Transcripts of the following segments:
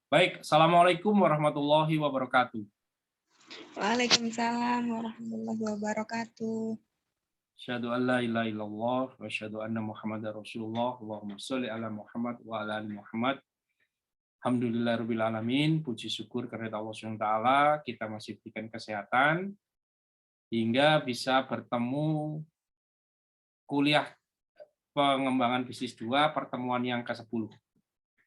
Baik, Assalamualaikum warahmatullahi wabarakatuh. Waalaikumsalam warahmatullahi wabarakatuh. Asyhadu an la ilaha illallah wa asyhadu anna Muhammadar Rasulullah. Allahumma sholli ala Muhammad wa ala ali Muhammad. Alhamdulillahirabbil alamin. Puji syukur kepada Allah Subhanahu wa taala, kita masih diberikan kesehatan hingga bisa bertemu kuliah pengembangan bisnis 2 pertemuan yang ke-10.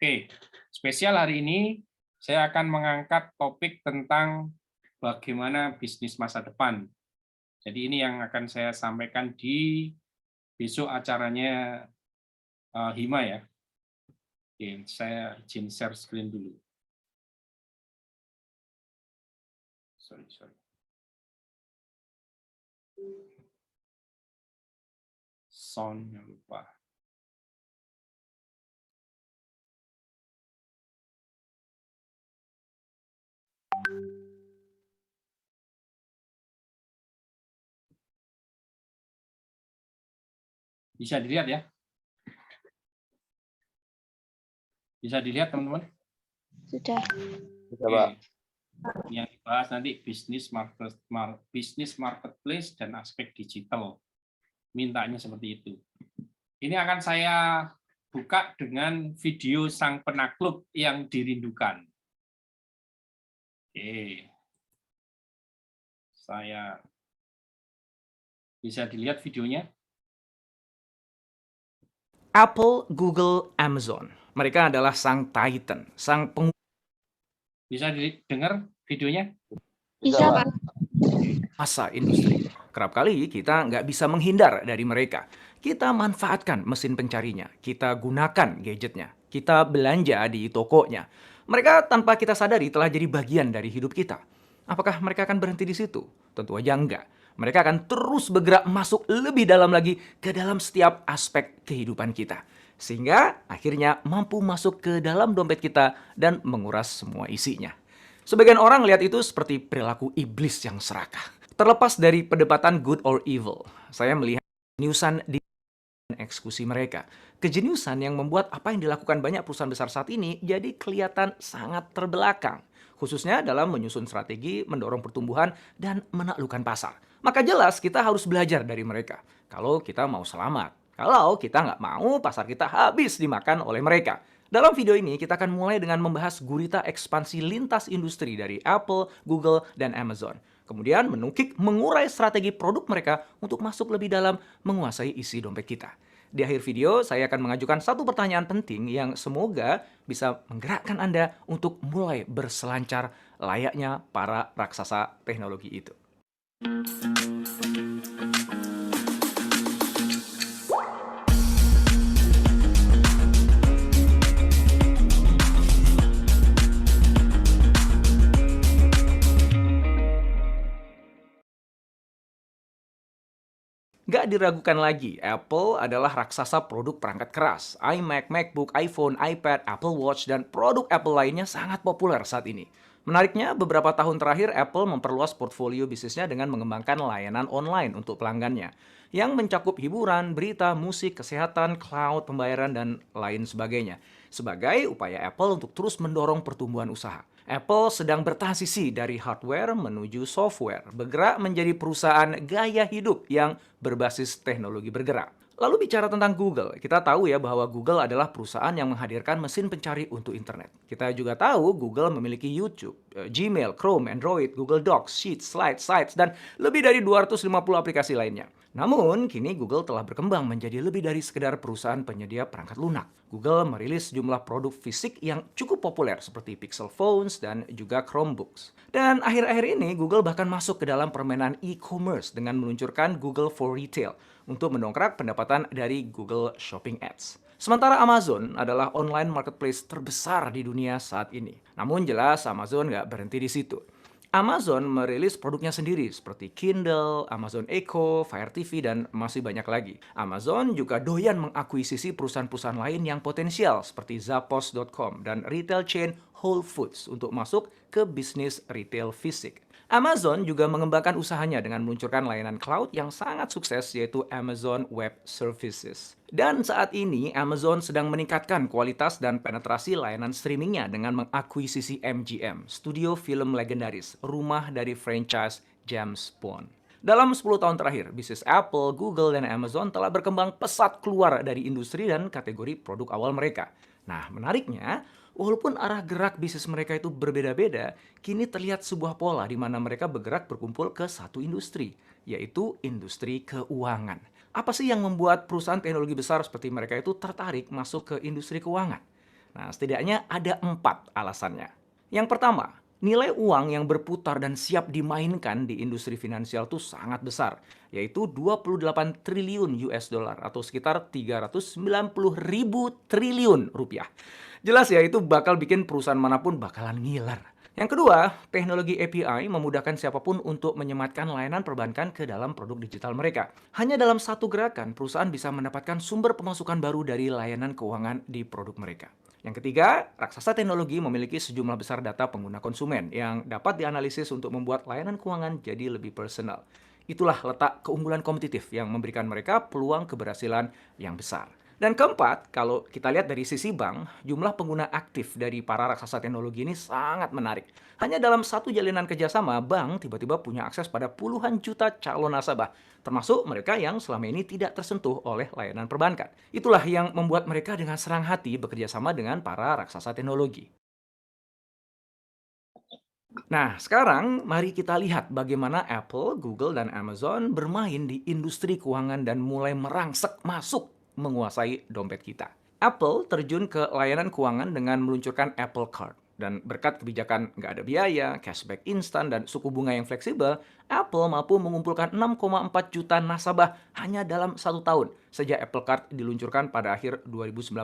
Oke, spesial hari ini saya akan mengangkat topik tentang bagaimana bisnis masa depan. Jadi ini yang akan saya sampaikan di besok acaranya Hima ya. Oke, saya izin share screen dulu. Sorry. Sound-nya lupa. Bisa dilihat ya? Bisa dilihat teman-teman? Sudah. Bisa, Pak. Yang dibahas nanti bisnis marketplace dan aspek digital. Mintanya seperti itu. Ini akan saya buka dengan video sang penakluk yang dirindukan. Oke. Saya bisa dilihat videonya. Apple, Google, Amazon. Mereka adalah sang titan, sang penguasa. Bisa didengar videonya? Bisa, Pak. Masa industri. Kerap kali kita nggak bisa menghindar dari mereka. Kita manfaatkan mesin pencarinya, kita gunakan gadgetnya, kita belanja di tokonya. Mereka tanpa kita sadari telah jadi bagian dari hidup kita. Apakah mereka akan berhenti di situ? Tentu aja enggak. Mereka akan terus bergerak masuk lebih dalam lagi ke dalam setiap aspek kehidupan kita. Sehingga akhirnya mampu masuk ke dalam dompet kita dan menguras semua isinya. Sebagian orang lihat itu seperti perilaku iblis yang serakah. Terlepas dari perdebatan good or evil, saya melihat kejeniusan di eksekusi mereka. Kejeniusan yang membuat apa yang dilakukan banyak perusahaan besar saat ini jadi kelihatan sangat terbelakang. Khususnya dalam menyusun strategi, mendorong pertumbuhan, dan menaklukkan pasar. Maka jelas kita harus belajar dari mereka. Kalau kita mau selamat. Kalau kita nggak mau, pasar kita habis dimakan oleh mereka. Dalam video ini, kita akan mulai dengan membahas gurita ekspansi lintas industri dari Apple, Google, dan Amazon. Kemudian menukik mengurai strategi produk mereka untuk masuk lebih dalam menguasai isi dompet kita. Di akhir video, saya akan mengajukan satu pertanyaan penting yang semoga bisa menggerakkan Anda untuk mulai berselancar layaknya para raksasa teknologi itu. Gak diragukan lagi, Apple adalah raksasa produk perangkat keras. iMac, MacBook, iPhone, iPad, Apple Watch, dan produk Apple lainnya sangat populer saat ini. Menariknya, beberapa tahun terakhir Apple memperluas portfolio bisnisnya dengan mengembangkan layanan online untuk pelanggannya, yang mencakup hiburan, berita, musik, kesehatan, cloud, pembayaran, dan lain sebagainya. Sebagai upaya Apple untuk terus mendorong pertumbuhan usaha. Apple sedang bertransisi dari hardware menuju software, bergerak menjadi perusahaan gaya hidup yang berbasis teknologi bergerak. Lalu bicara tentang Google, kita tahu ya bahwa Google adalah perusahaan yang menghadirkan mesin pencari untuk internet. Kita juga tahu Google memiliki YouTube, Gmail, Chrome, Android, Google Docs, Sheets, Slides, Sites, dan lebih dari 250 aplikasi lainnya. Namun, kini Google telah berkembang menjadi lebih dari sekedar perusahaan penyedia perangkat lunak. Google merilis sejumlah produk fisik yang cukup populer seperti Pixel Phones dan juga Chromebooks. Dan akhir-akhir ini Google bahkan masuk ke dalam permainan e-commerce dengan meluncurkan Google for Retail untuk mendongkrak pendapatan dari Google Shopping Ads. Sementara Amazon adalah online marketplace terbesar di dunia saat ini. Namun jelas Amazon nggak berhenti di situ. Amazon merilis produknya sendiri seperti Kindle, Amazon Echo, Fire TV, dan masih banyak lagi. Amazon juga doyan mengakuisisi perusahaan-perusahaan lain yang potensial seperti Zappos.com dan retail chain Whole Foods untuk masuk ke bisnis retail fisik. Amazon juga mengembangkan usahanya dengan meluncurkan layanan cloud yang sangat sukses yaitu Amazon Web Services. Dan saat ini Amazon sedang meningkatkan kualitas dan penetrasi layanan streamingnya dengan mengakuisisi MGM, studio film legendaris, rumah dari franchise James Bond. Dalam 10 tahun terakhir, bisnis Apple, Google, dan Amazon telah berkembang pesat keluar dari industri dan kategori produk awal mereka. Nah, menariknya, walaupun arah gerak bisnis mereka itu berbeda-beda, kini terlihat sebuah pola di mana mereka bergerak berkumpul ke satu industri, yaitu industri keuangan. Apa sih yang membuat perusahaan teknologi besar seperti mereka itu tertarik masuk ke industri keuangan? Nah, setidaknya ada 4 alasannya. Yang pertama, nilai uang yang berputar dan siap dimainkan di industri finansial itu sangat besar, yaitu 28 triliun US dollar atau sekitar 390 ribu triliun rupiah. Jelas ya, itu bakal bikin perusahaan manapun bakalan ngiler. Yang kedua, teknologi API memudahkan siapapun untuk menyematkan layanan perbankan ke dalam produk digital mereka. Hanya dalam satu gerakan, perusahaan bisa mendapatkan sumber pemasukan baru dari layanan keuangan di produk mereka. Yang ketiga, raksasa teknologi memiliki sejumlah besar data pengguna konsumen yang dapat dianalisis untuk membuat layanan keuangan jadi lebih personal. Itulah letak keunggulan kompetitif yang memberikan mereka peluang keberhasilan yang besar. Dan keempat, kalau kita lihat dari sisi bank, jumlah pengguna aktif dari para raksasa teknologi ini sangat menarik. Hanya dalam satu jalinan kerjasama, bank tiba-tiba punya akses pada puluhan juta calon nasabah, termasuk mereka yang selama ini tidak tersentuh oleh layanan perbankan. Itulah yang membuat mereka dengan senang hati bekerja sama dengan para raksasa teknologi. Nah, sekarang mari kita lihat bagaimana Apple, Google, dan Amazon bermain di industri keuangan dan mulai merangsek masuk menguasai dompet kita. Apple terjun ke layanan keuangan dengan meluncurkan Apple Card. Dan berkat kebijakan nggak ada biaya, cashback instan, dan suku bunga yang fleksibel, Apple mampu mengumpulkan 6,4 juta nasabah hanya dalam 1 tahun sejak Apple Card diluncurkan pada akhir 2019.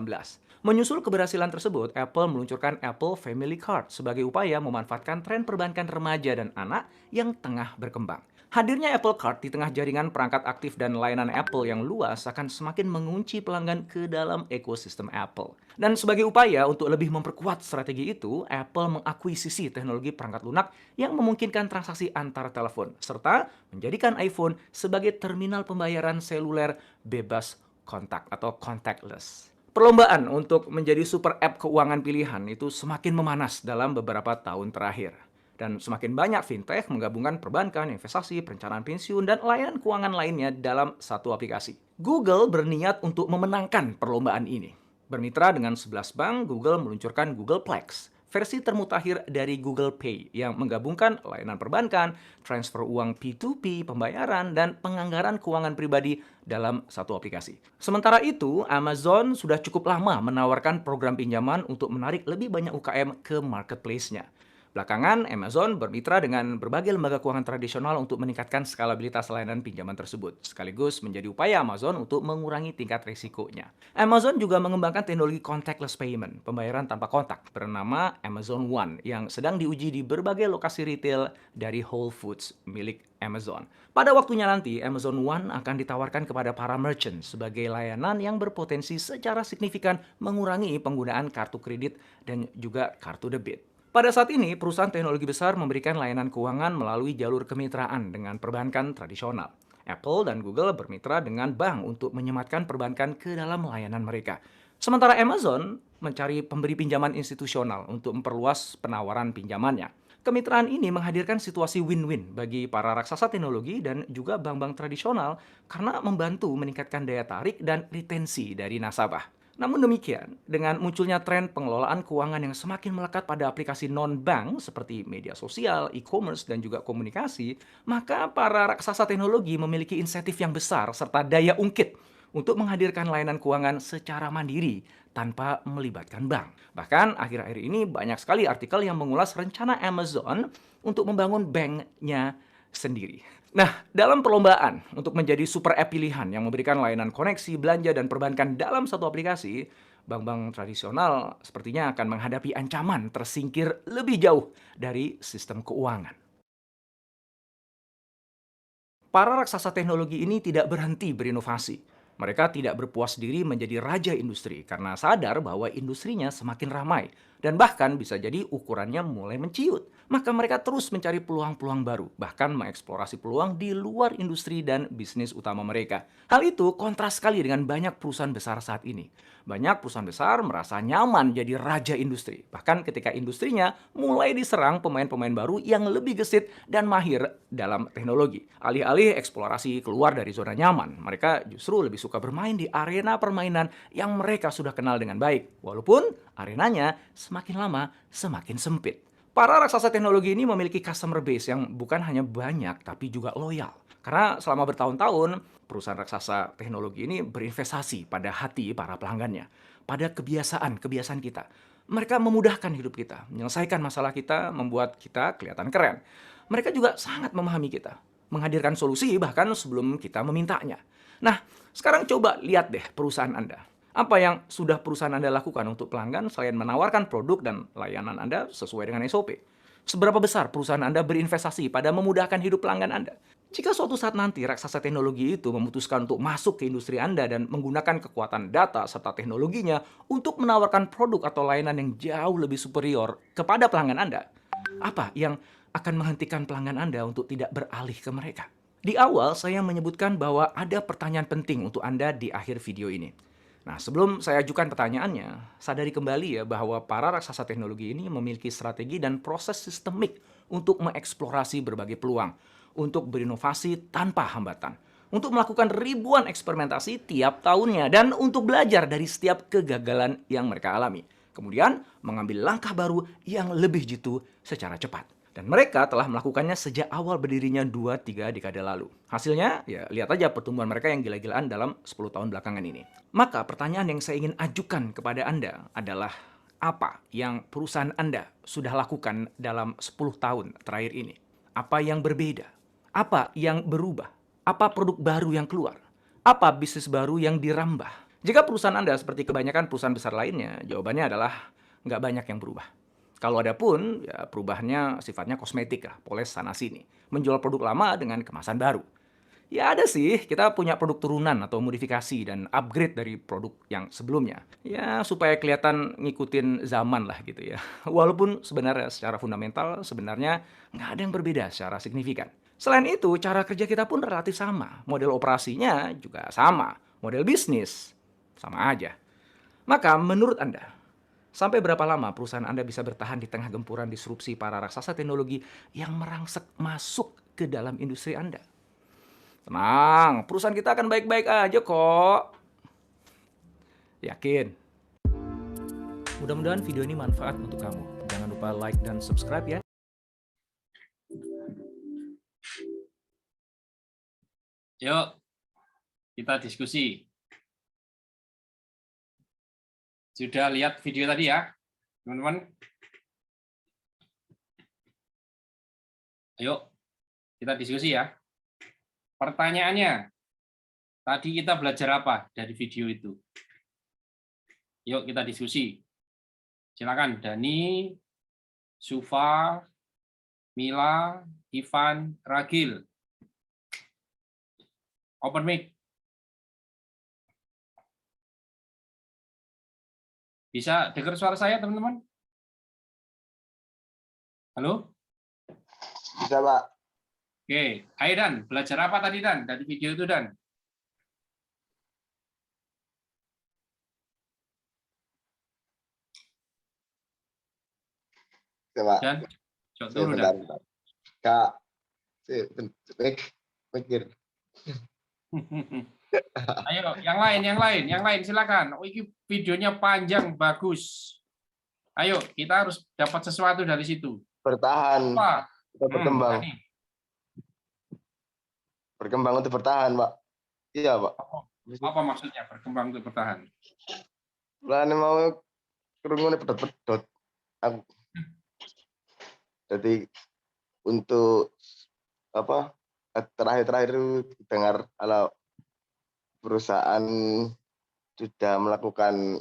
Menyusul keberhasilan tersebut, Apple meluncurkan Apple Family Card sebagai upaya memanfaatkan tren perbankan remaja dan anak yang tengah berkembang. Hadirnya Apple Card di tengah jaringan perangkat aktif dan layanan Apple yang luas akan semakin mengunci pelanggan ke dalam ekosistem Apple. Dan sebagai upaya untuk lebih memperkuat strategi itu, Apple mengakuisisi teknologi perangkat lunak yang memungkinkan transaksi antar telepon, serta menjadikan iPhone sebagai terminal pembayaran seluler bebas kontak atau contactless. Perlombaan untuk menjadi super app keuangan pilihan itu semakin memanas dalam beberapa tahun terakhir. Dan semakin banyak fintech menggabungkan perbankan, investasi, perencanaan pensiun, dan layanan keuangan lainnya dalam satu aplikasi. Google berniat untuk memenangkan perlombaan ini. Bermitra dengan 11 bank, Google meluncurkan Google Plex, versi termutakhir dari Google Pay yang menggabungkan layanan perbankan, transfer uang P2P, pembayaran, dan penganggaran keuangan pribadi dalam satu aplikasi. Sementara itu, Amazon sudah cukup lama menawarkan program pinjaman untuk menarik lebih banyak UKM ke marketplace-nya. Belakangan, Amazon bermitra dengan berbagai lembaga keuangan tradisional untuk meningkatkan skalabilitas layanan pinjaman tersebut, sekaligus menjadi upaya Amazon untuk mengurangi tingkat risikonya. Amazon juga mengembangkan teknologi contactless payment, pembayaran tanpa kontak, bernama Amazon One, yang sedang diuji di berbagai lokasi retail dari Whole Foods milik Amazon. Pada waktunya nanti, Amazon One akan ditawarkan kepada para merchant sebagai layanan yang berpotensi secara signifikan mengurangi penggunaan kartu kredit dan juga kartu debit. Pada saat ini, perusahaan teknologi besar memberikan layanan keuangan melalui jalur kemitraan dengan perbankan tradisional. Apple dan Google bermitra dengan bank untuk menyematkan perbankan ke dalam layanan mereka. Sementara Amazon mencari pemberi pinjaman institusional untuk memperluas penawaran pinjamannya. Kemitraan ini menghadirkan situasi win-win bagi para raksasa teknologi dan juga bank-bank tradisional karena membantu meningkatkan daya tarik dan retensi dari nasabah. Namun demikian, dengan munculnya tren pengelolaan keuangan yang semakin melekat pada aplikasi non-bank seperti media sosial, e-commerce, dan juga komunikasi, maka para raksasa teknologi memiliki insentif yang besar serta daya ungkit untuk menghadirkan layanan keuangan secara mandiri tanpa melibatkan bank. Bahkan akhir-akhir ini banyak sekali artikel yang mengulas rencana Amazon untuk membangun banknya sendiri. Nah, dalam perlombaan untuk menjadi super app pilihan yang memberikan layanan koneksi, belanja, dan perbankan dalam satu aplikasi, bank-bank tradisional sepertinya akan menghadapi ancaman tersingkir lebih jauh dari sistem keuangan. Para raksasa teknologi ini tidak berhenti berinovasi. Mereka tidak berpuas diri menjadi raja industri karena sadar bahwa industrinya semakin ramai dan bahkan bisa jadi ukurannya mulai menciut. Maka mereka terus mencari peluang-peluang baru, bahkan mengeksplorasi peluang di luar industri dan bisnis utama mereka. Hal itu kontras sekali dengan banyak perusahaan besar saat ini. Banyak perusahaan besar merasa nyaman jadi raja industri, bahkan ketika industrinya mulai diserang pemain-pemain baru yang lebih gesit dan mahir dalam teknologi. Alih-alih eksplorasi keluar dari zona nyaman, mereka justru lebih suka bermain di arena permainan yang mereka sudah kenal dengan baik, walaupun arenanya semakin lama semakin sempit. Para raksasa teknologi ini memiliki customer base yang bukan hanya banyak, tapi juga loyal. Karena selama bertahun-tahun, perusahaan raksasa teknologi ini berinvestasi pada hati para pelanggannya, pada kebiasaan-kebiasaan kita. Mereka memudahkan hidup kita, menyelesaikan masalah kita, membuat kita kelihatan keren. Mereka juga sangat memahami kita, menghadirkan solusi bahkan sebelum kita memintanya. Nah, sekarang coba lihat deh perusahaan Anda. Apa yang sudah perusahaan Anda lakukan untuk pelanggan selain menawarkan produk dan layanan Anda sesuai dengan SOP? Seberapa besar perusahaan Anda berinvestasi pada memudahkan hidup pelanggan Anda? Jika suatu saat nanti raksasa teknologi itu memutuskan untuk masuk ke industri Anda dan menggunakan kekuatan data serta teknologinya untuk menawarkan produk atau layanan yang jauh lebih superior kepada pelanggan Anda, apa yang akan menghentikan pelanggan Anda untuk tidak beralih ke mereka? Di awal, saya menyebutkan bahwa ada pertanyaan penting untuk Anda di akhir video ini. Nah, sebelum saya ajukan pertanyaannya, sadari kembali ya bahwa para raksasa teknologi ini memiliki strategi dan proses sistemik untuk mengeksplorasi berbagai peluang, untuk berinovasi tanpa hambatan, untuk melakukan ribuan eksperimentasi tiap tahunnya, dan untuk belajar dari setiap kegagalan yang mereka alami. Kemudian, mengambil langkah baru yang lebih jitu secara cepat. Dan mereka telah melakukannya sejak awal berdirinya 2-3 dekade lalu. Hasilnya, ya lihat aja pertumbuhan mereka yang gila-gilaan dalam 10 tahun belakangan ini. Maka pertanyaan yang saya ingin ajukan kepada Anda adalah, apa yang perusahaan Anda sudah lakukan dalam 10 tahun terakhir ini? Apa yang berbeda? Apa yang berubah? Apa produk baru yang keluar? Apa bisnis baru yang dirambah? Jika perusahaan Anda seperti kebanyakan perusahaan besar lainnya, jawabannya adalah nggak banyak yang berubah. Kalau ada pun, ya perubahannya sifatnya kosmetik lah, poles sana-sini. Menjual produk lama dengan kemasan baru. Ya ada sih, kita punya produk turunan atau modifikasi dan upgrade dari produk yang sebelumnya. Ya supaya kelihatan ngikutin zaman lah gitu ya. Walaupun sebenarnya secara fundamental sebenarnya nggak ada yang berbeda secara signifikan. Selain itu, cara kerja kita pun relatif sama. Model operasinya juga sama. Model bisnis sama aja. Maka menurut Anda, sampai berapa lama perusahaan Anda bisa bertahan di tengah gempuran disrupsi para raksasa teknologi yang merangsek masuk ke dalam industri Anda? Tenang, perusahaan kita akan baik-baik aja kok. Yakin? Mudah-mudahan video ini manfaat untuk kamu. Jangan lupa like dan subscribe ya. Yuk, kita diskusi. Sudah lihat video tadi ya, teman-teman? Ayo, kita diskusi ya. Pertanyaannya, tadi kita belajar apa dari video itu? Yuk, kita diskusi. Silakan, Dani, Sufa, Mila, Ivan, Ragil. Open mic. Bisa dengar suara saya, teman-teman? Halo? Bisa, Pak. Oke, ayo Dan, belajar apa tadi Dan dari video itu Dan? Coba. Dan, coba Saya dulu bentar, Dan. bentar. Kak, saya mikir. Ayo, yang lain, silakan. Oh, ini videonya panjang, bagus. Ayo, kita harus dapat sesuatu dari situ. Bertahan. Apa? Kita berkembang. Dani. Berkembang untuk bertahan, Pak. Iya, Pak. Apa maksudnya berkembang untuk bertahan? Lah mau kerungunya pedot-pedot. Aku. Jadi untuk apa? Terakhir-terakhir dengar kalau perusahaan sudah melakukan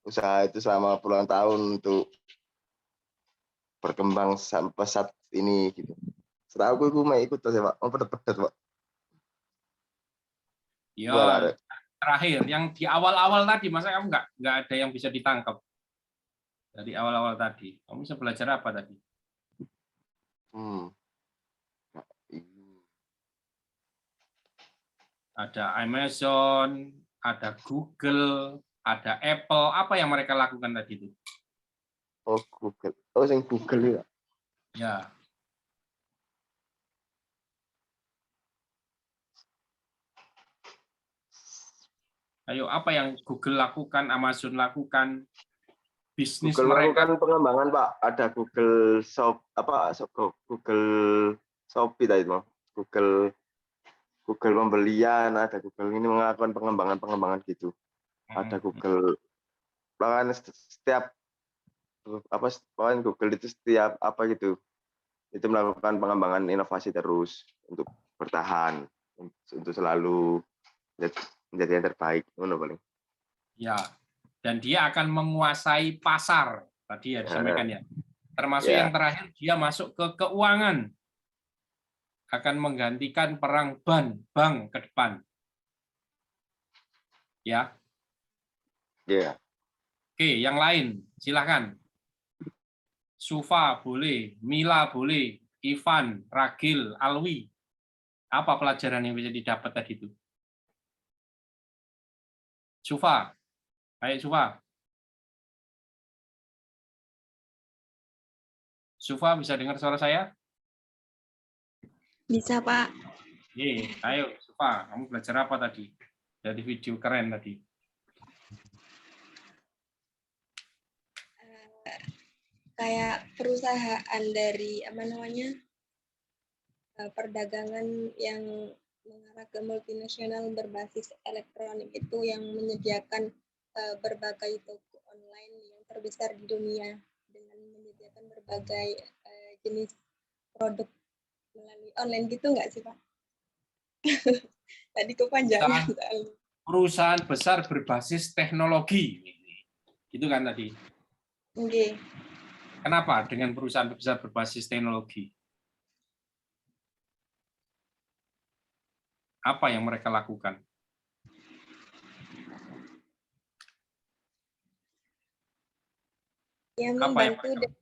usaha itu selama puluhan tahun untuk berkembang sampai saat ini gitu. Setelah aku mau ikut aja, Pak. Mau pedot-pedot, Pak. Ya, Gimana? terakhir yang di awal-awal tadi, masa kamu nggak ada yang bisa ditangkap dari awal-awal tadi? Kamu bisa belajar apa tadi? Hmm. Ada Amazon, ada Google, ada Apple. Apa yang mereka lakukan tadi itu? Oh, Google. Oh, yang Google ya. Ya, ayo apa yang Google lakukan, Amazon lakukan, bisnis Google mereka. melakukan pengembangan, Pak. Ada Google Shop Google Shopee tadi, Bang. Google pembelian, ada Google ini melakukan pengembangan gitu. Ada Google, bahkan setiap bahkan Google itu setiap apa gitu, itu melakukan pengembangan inovasi terus untuk bertahan, untuk selalu menjadi yang terbaik. Paling. Ya, dan dia akan menguasai pasar. Tadi ya disampaikan ya. Termasuk yang terakhir, dia masuk ke keuangan. Akan menggantikan perang bank ke depan. Ya. Ya. Oke, yang lain, silahkan. Sufa boleh, Mila boleh, Ivan, Ragil, Alwi. Apa pelajaran yang bisa didapat tadi itu? Sufa, baik Sufa. Sufa bisa dengar suara saya? Bisa, Pak. Ayo Sufa, kamu belajar apa tadi? Dari video keren tadi. Kayak perusahaan dari perdagangan yang mengarah ke multinasional berbasis elektronik itu yang menyediakan berbagai toko online yang terbesar di dunia dengan menyediakan berbagai jenis produk melalui online gitu nggak sih, Pak? Tadi kepanjangan. Perusahaan besar berbasis teknologi. Gitu kan tadi. Okay. Kenapa dengan perusahaan besar berbasis teknologi? Apa yang mereka lakukan? Yang membantu dan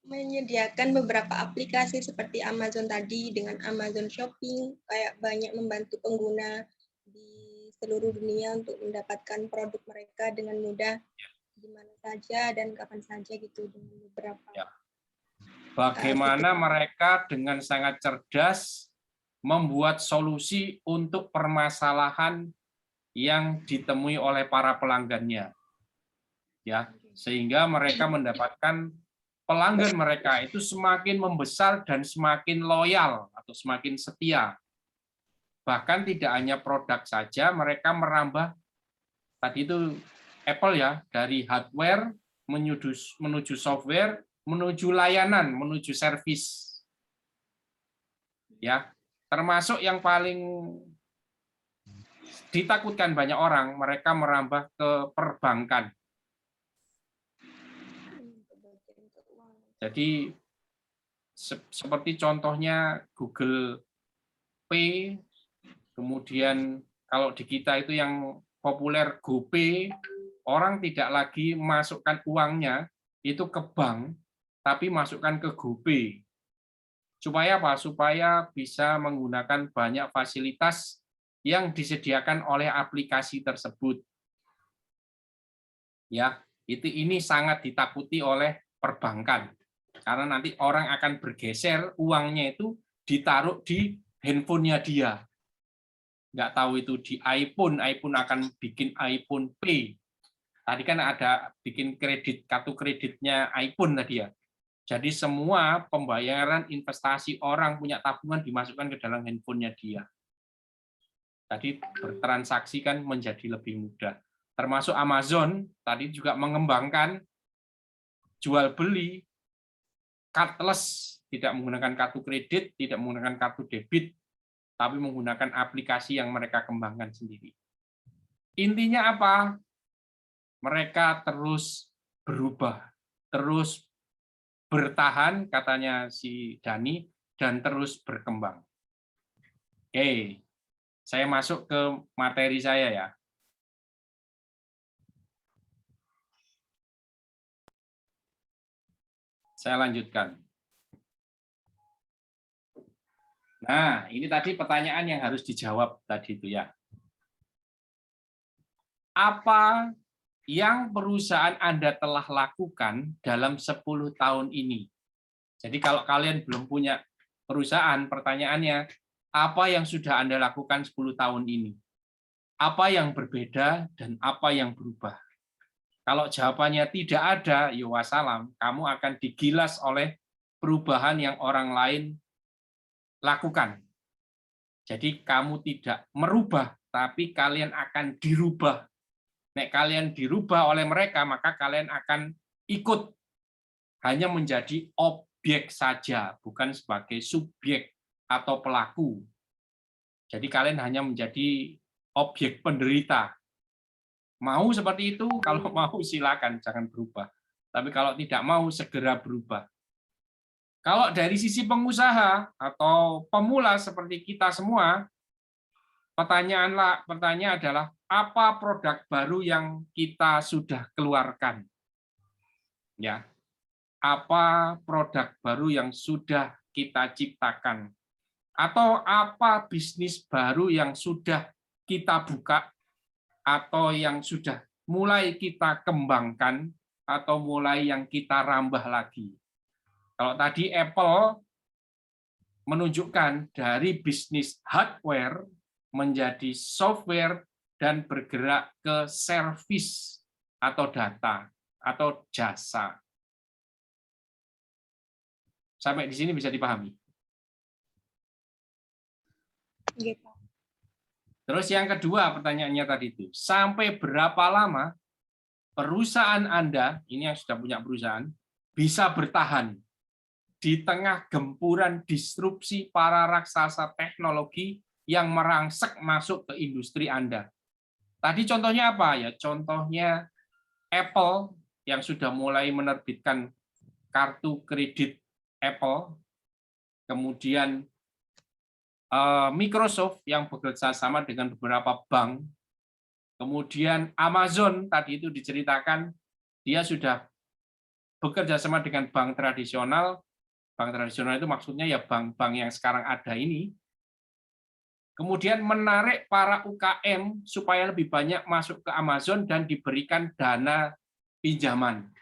menyediakan beberapa aplikasi seperti Amazon tadi dengan Amazon Shopping, kayak banyak membantu pengguna di seluruh dunia untuk mendapatkan produk mereka dengan mudah di mana saja dan kapan saja gitu dengan beberapa. Ya. Bagaimana mereka dengan sangat cerdas membuat solusi untuk permasalahan yang ditemui oleh para pelanggannya. Ya, sehingga mereka mendapatkan pelanggan mereka itu semakin membesar dan semakin loyal atau semakin setia. Bahkan tidak hanya produk saja, mereka merambah tadi itu Apple ya, dari hardware menuju software, menuju layanan, menuju servis. Ya, termasuk yang paling ditakutkan banyak orang, mereka merambah ke perbankan. Jadi seperti contohnya Google Pay, kemudian kalau di kita itu yang populer GoPay, orang tidak lagi masukkan uangnya itu ke bank, tapi masukkan ke GoPay. Supaya apa? Supaya bisa menggunakan banyak fasilitas yang disediakan oleh aplikasi tersebut. Ya, ini sangat ditakuti oleh perbankan. Karena nanti orang akan bergeser uangnya itu ditaruh di handphonenya dia. Nggak tahu itu di iPhone akan bikin iPhone Pay. Tadi kan ada bikin kartu kreditnya iPhone tadi ya. Jadi semua pembayaran investasi orang punya tabungan dimasukkan ke dalam handphonenya dia. Tadi bertransaksi kan menjadi lebih mudah. Termasuk Amazon tadi juga mengembangkan jual beli cardless, tidak menggunakan kartu kredit, tidak menggunakan kartu debit, tapi menggunakan aplikasi yang mereka kembangkan sendiri. Intinya apa? Mereka terus berubah, terus bertahan, katanya si Dani, dan terus berkembang. Oke, Saya masuk ke materi saya ya. Saya lanjutkan. Nah, ini tadi pertanyaan yang harus dijawab tadi itu ya. Apa yang perusahaan Anda telah lakukan dalam 10 tahun ini? Jadi kalau kalian belum punya perusahaan, pertanyaannya, apa yang sudah Anda lakukan 10 tahun ini? Apa yang berbeda dan apa yang berubah? Kalau jawabannya tidak ada, ya wassalam, kamu akan digilas oleh perubahan yang orang lain lakukan. Jadi kamu tidak merubah, tapi kalian akan dirubah. Nek kalian dirubah oleh mereka, maka kalian akan ikut, hanya menjadi objek saja, bukan sebagai subjek atau pelaku. Jadi kalian hanya menjadi objek penderita. Mau seperti itu? Kalau mau silakan, jangan berubah. Tapi kalau tidak mau, segera berubah. Kalau dari sisi pengusaha atau pemula seperti kita semua, pertanyaan adalah apa produk baru yang kita sudah keluarkan? Ya, apa produk baru yang sudah kita ciptakan? Atau apa bisnis baru yang sudah kita buka atau yang sudah mulai kita kembangkan atau mulai yang kita rambah lagi? Kalau tadi Apple menunjukkan dari bisnis hardware menjadi software dan bergerak ke service atau data atau jasa. Sampai di sini bisa dipahami. Gitu. Terus yang kedua pertanyaannya tadi itu, sampai berapa lama perusahaan Anda, ini yang sudah punya perusahaan, bisa bertahan di tengah gempuran disrupsi para raksasa teknologi yang merangsek masuk ke industri Anda? Tadi contohnya apa ya? Contohnya Apple yang sudah mulai menerbitkan kartu kredit Apple, kemudian Microsoft yang bekerja sama dengan beberapa bank, kemudian Amazon tadi itu diceritakan dia sudah bekerja sama dengan bank tradisional. Bank tradisional itu maksudnya ya bank-bank yang sekarang ada ini. Kemudian menarik para UKM supaya lebih banyak masuk ke Amazon dan diberikan dana pinjaman.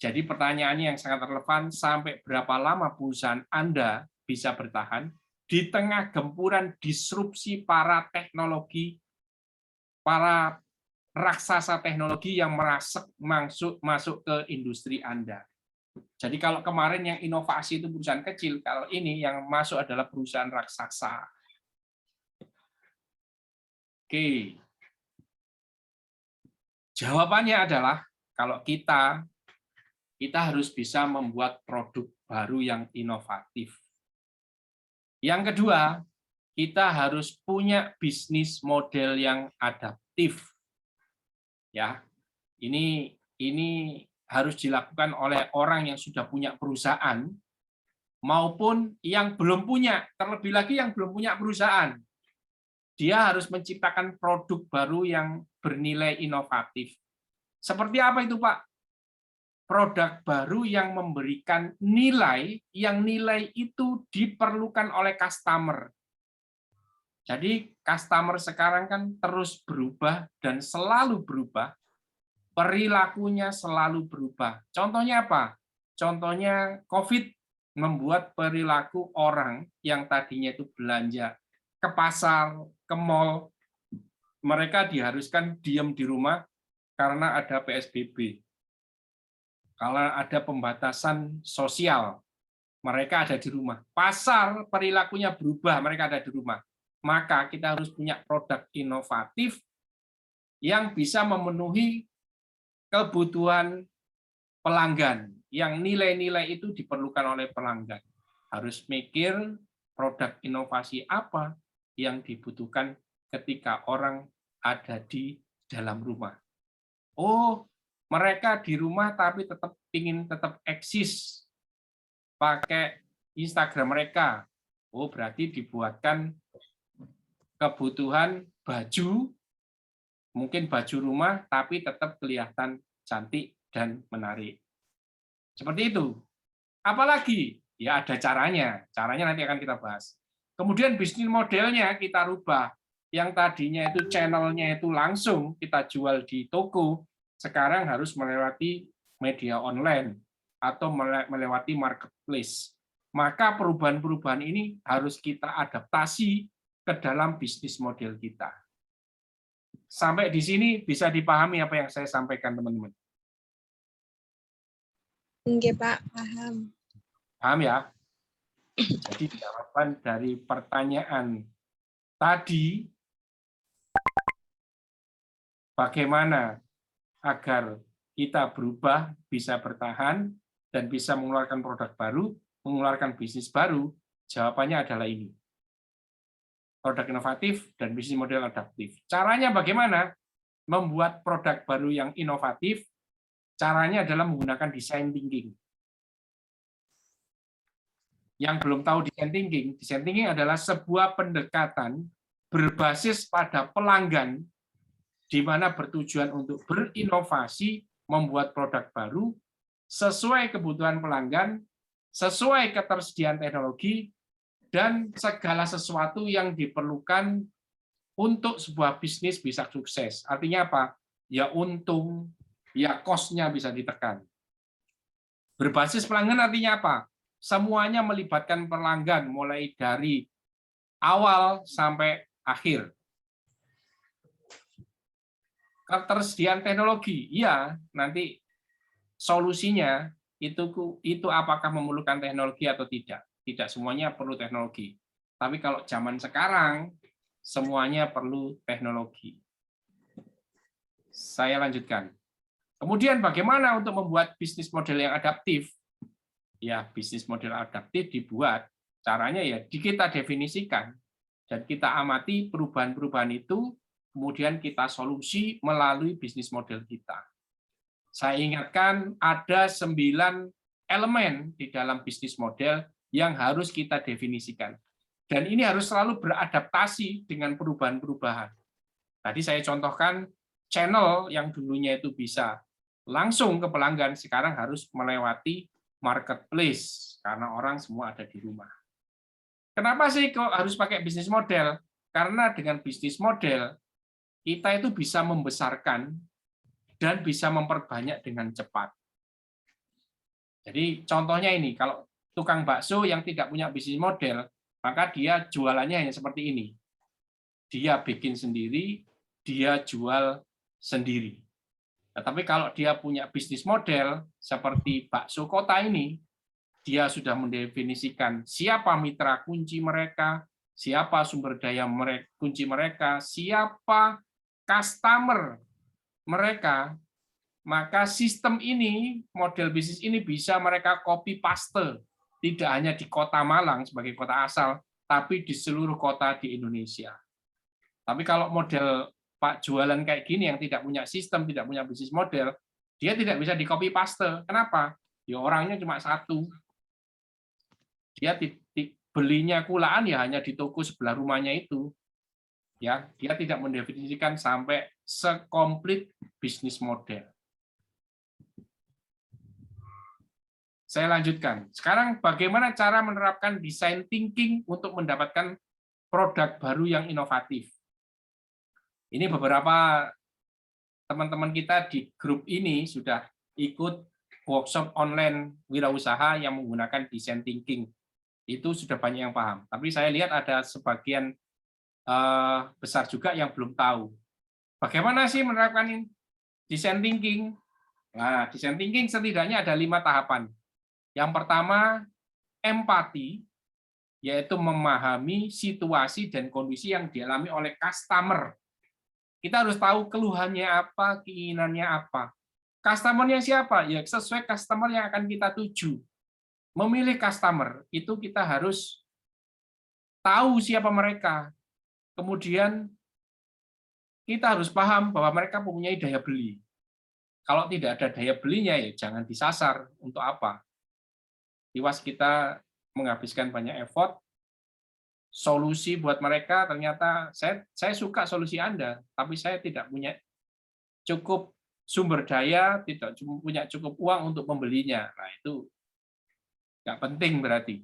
Jadi pertanyaannya yang sangat relevan, sampai berapa lama perusahaan Anda bisa bertahan di tengah gempuran disrupsi para teknologi, para raksasa teknologi yang masuk ke industri Anda. Jadi kalau kemarin yang inovasi itu perusahaan kecil, kalau ini yang masuk adalah perusahaan raksasa. Oke. Jawabannya adalah kalau kita harus bisa membuat produk baru yang inovatif. Yang kedua, kita harus punya bisnis model yang adaptif. Ya. Ini harus dilakukan oleh orang yang sudah punya perusahaan maupun yang belum punya, terlebih lagi yang belum punya perusahaan. Dia harus menciptakan produk baru yang bernilai inovatif. Seperti apa itu, Pak? Produk baru yang memberikan nilai, yang nilai itu diperlukan oleh customer. Jadi customer sekarang kan terus berubah dan selalu berubah. Perilakunya selalu berubah. Contohnya apa? Contohnya COVID membuat perilaku orang yang tadinya itu belanja ke pasar, ke mal, mereka diharuskan diam di rumah karena ada PSBB. Kalau ada pembatasan sosial, mereka ada di rumah. Pasar perilakunya berubah, mereka ada di rumah. Maka kita harus punya produk inovatif yang bisa memenuhi kebutuhan pelanggan, yang nilai-nilai itu diperlukan oleh pelanggan. Harus mikir produk inovasi apa yang dibutuhkan ketika orang ada di dalam rumah. Oh, mereka di rumah tapi ingin tetap eksis pakai Instagram mereka. Oh, berarti dibuatkan kebutuhan baju, mungkin baju rumah, tapi tetap kelihatan cantik dan menarik. Seperti itu. Apalagi? Ya ada caranya. Caranya nanti akan kita bahas. Kemudian bisnis modelnya kita rubah. Yang tadinya itu channelnya itu langsung kita jual di toko, sekarang harus melewati media online atau melewati marketplace. Maka perubahan-perubahan ini harus kita adaptasi ke dalam bisnis model kita. Sampai di sini bisa dipahami apa yang saya sampaikan, teman-teman? Enggak, Pak, paham. Paham ya? Jadi jawaban dari pertanyaan tadi, bagaimana agar kita berubah, bisa bertahan, dan bisa mengeluarkan produk baru, mengeluarkan bisnis baru, jawabannya adalah ini. Produk inovatif dan bisnis model adaptif. Caranya bagaimana? Membuat produk baru yang inovatif, caranya adalah menggunakan design thinking. Yang belum tahu design thinking adalah sebuah pendekatan berbasis pada pelanggan, di mana bertujuan untuk berinovasi, membuat produk baru, sesuai kebutuhan pelanggan, sesuai ketersediaan teknologi, dan segala sesuatu yang diperlukan untuk sebuah bisnis bisa sukses. Artinya apa? Ya untung, ya cost-nya bisa ditekan. Berbasis pelanggan artinya apa? Semuanya melibatkan pelanggan, mulai dari awal sampai akhir. Ketersediaan teknologi, iya, nanti solusinya itu apakah memerlukan teknologi atau tidak. Tidak semuanya perlu teknologi. Tapi kalau zaman sekarang, semuanya perlu teknologi. Saya lanjutkan. Kemudian bagaimana untuk membuat bisnis model yang adaptif? Ya, bisnis model adaptif dibuat, caranya ya kita definisikan, dan kita amati perubahan-perubahan itu, kemudian kita solusi melalui bisnis model kita. Saya ingatkan ada 9 elemen di dalam bisnis model yang harus kita definisikan. Dan ini harus selalu beradaptasi dengan perubahan-perubahan. Tadi saya contohkan channel yang dulunya itu bisa langsung ke pelanggan, sekarang harus melewati marketplace, karena orang semua ada di rumah. Kenapa sih kok harus pakai bisnis model? Karena dengan bisnis model, kita itu bisa membesarkan dan bisa memperbanyak dengan cepat. Jadi contohnya ini, kalau tukang bakso yang tidak punya bisnis model, maka dia jualannya hanya seperti ini. Dia bikin sendiri, dia jual sendiri. Tapi kalau dia punya bisnis model seperti bakso kota ini, dia sudah mendefinisikan siapa mitra kunci mereka, siapa sumber daya kunci mereka, siapa customer mereka, maka sistem ini, model bisnis ini bisa mereka copy paste, tidak hanya di kota Malang sebagai kota asal, tapi di seluruh kota di Indonesia. Tapi kalau model Pak jualan kayak gini yang tidak punya sistem, tidak punya bisnis model, dia tidak bisa di copy paste. Kenapa? Ya orangnya cuma satu. Dia belinya kulaan ya hanya di toko sebelah rumahnya itu. Ya, dia tidak mendefinisikan sampai sekomplit bisnis model. Saya lanjutkan. Sekarang bagaimana cara menerapkan design thinking untuk mendapatkan produk baru yang inovatif? Ini beberapa teman-teman kita di grup ini sudah ikut workshop online wirausaha yang menggunakan design thinking. Itu sudah banyak yang paham. Tapi saya lihat ada sebagian besar juga yang belum tahu. Bagaimana sih menerapkan design thinking? Nah, design thinking setidaknya ada 5 tahapan. Yang pertama, empati, yaitu memahami situasi dan kondisi yang dialami oleh customer. Kita harus tahu keluhannya apa, keinginannya apa. Customer-nya siapa? Ya sesuai customer yang akan kita tuju. Memilih customer, itu kita harus tahu siapa mereka. Kemudian kita harus paham bahwa mereka mempunyai daya beli. Kalau tidak ada daya belinya, ya jangan disasar. Untuk apa? Tiwas kita menghabiskan banyak effort, solusi buat mereka, ternyata saya suka solusi Anda, tapi saya tidak punya cukup sumber daya, tidak punya cukup uang untuk membelinya. Nah, itu nggak penting berarti.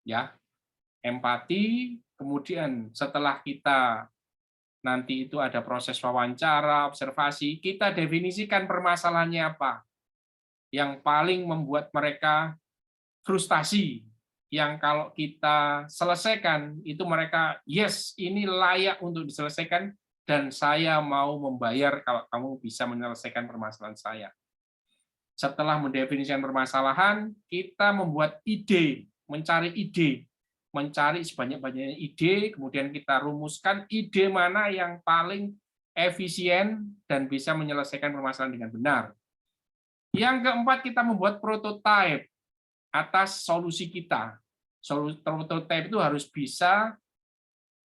Ya, empati, kemudian setelah kita nanti itu ada proses wawancara, observasi, kita definisikan permasalahannya apa. Yang paling membuat mereka frustasi, yang kalau kita selesaikan, itu mereka, yes, ini layak untuk diselesaikan, dan saya mau membayar kalau kamu bisa menyelesaikan permasalahan saya. Setelah mendefinisikan permasalahan, kita membuat ide, mencari sebanyak-banyaknya ide, kemudian kita rumuskan ide mana yang paling efisien dan bisa menyelesaikan permasalahan dengan benar. Yang keempat, kita membuat prototipe atas solusi kita. Prototipe itu harus bisa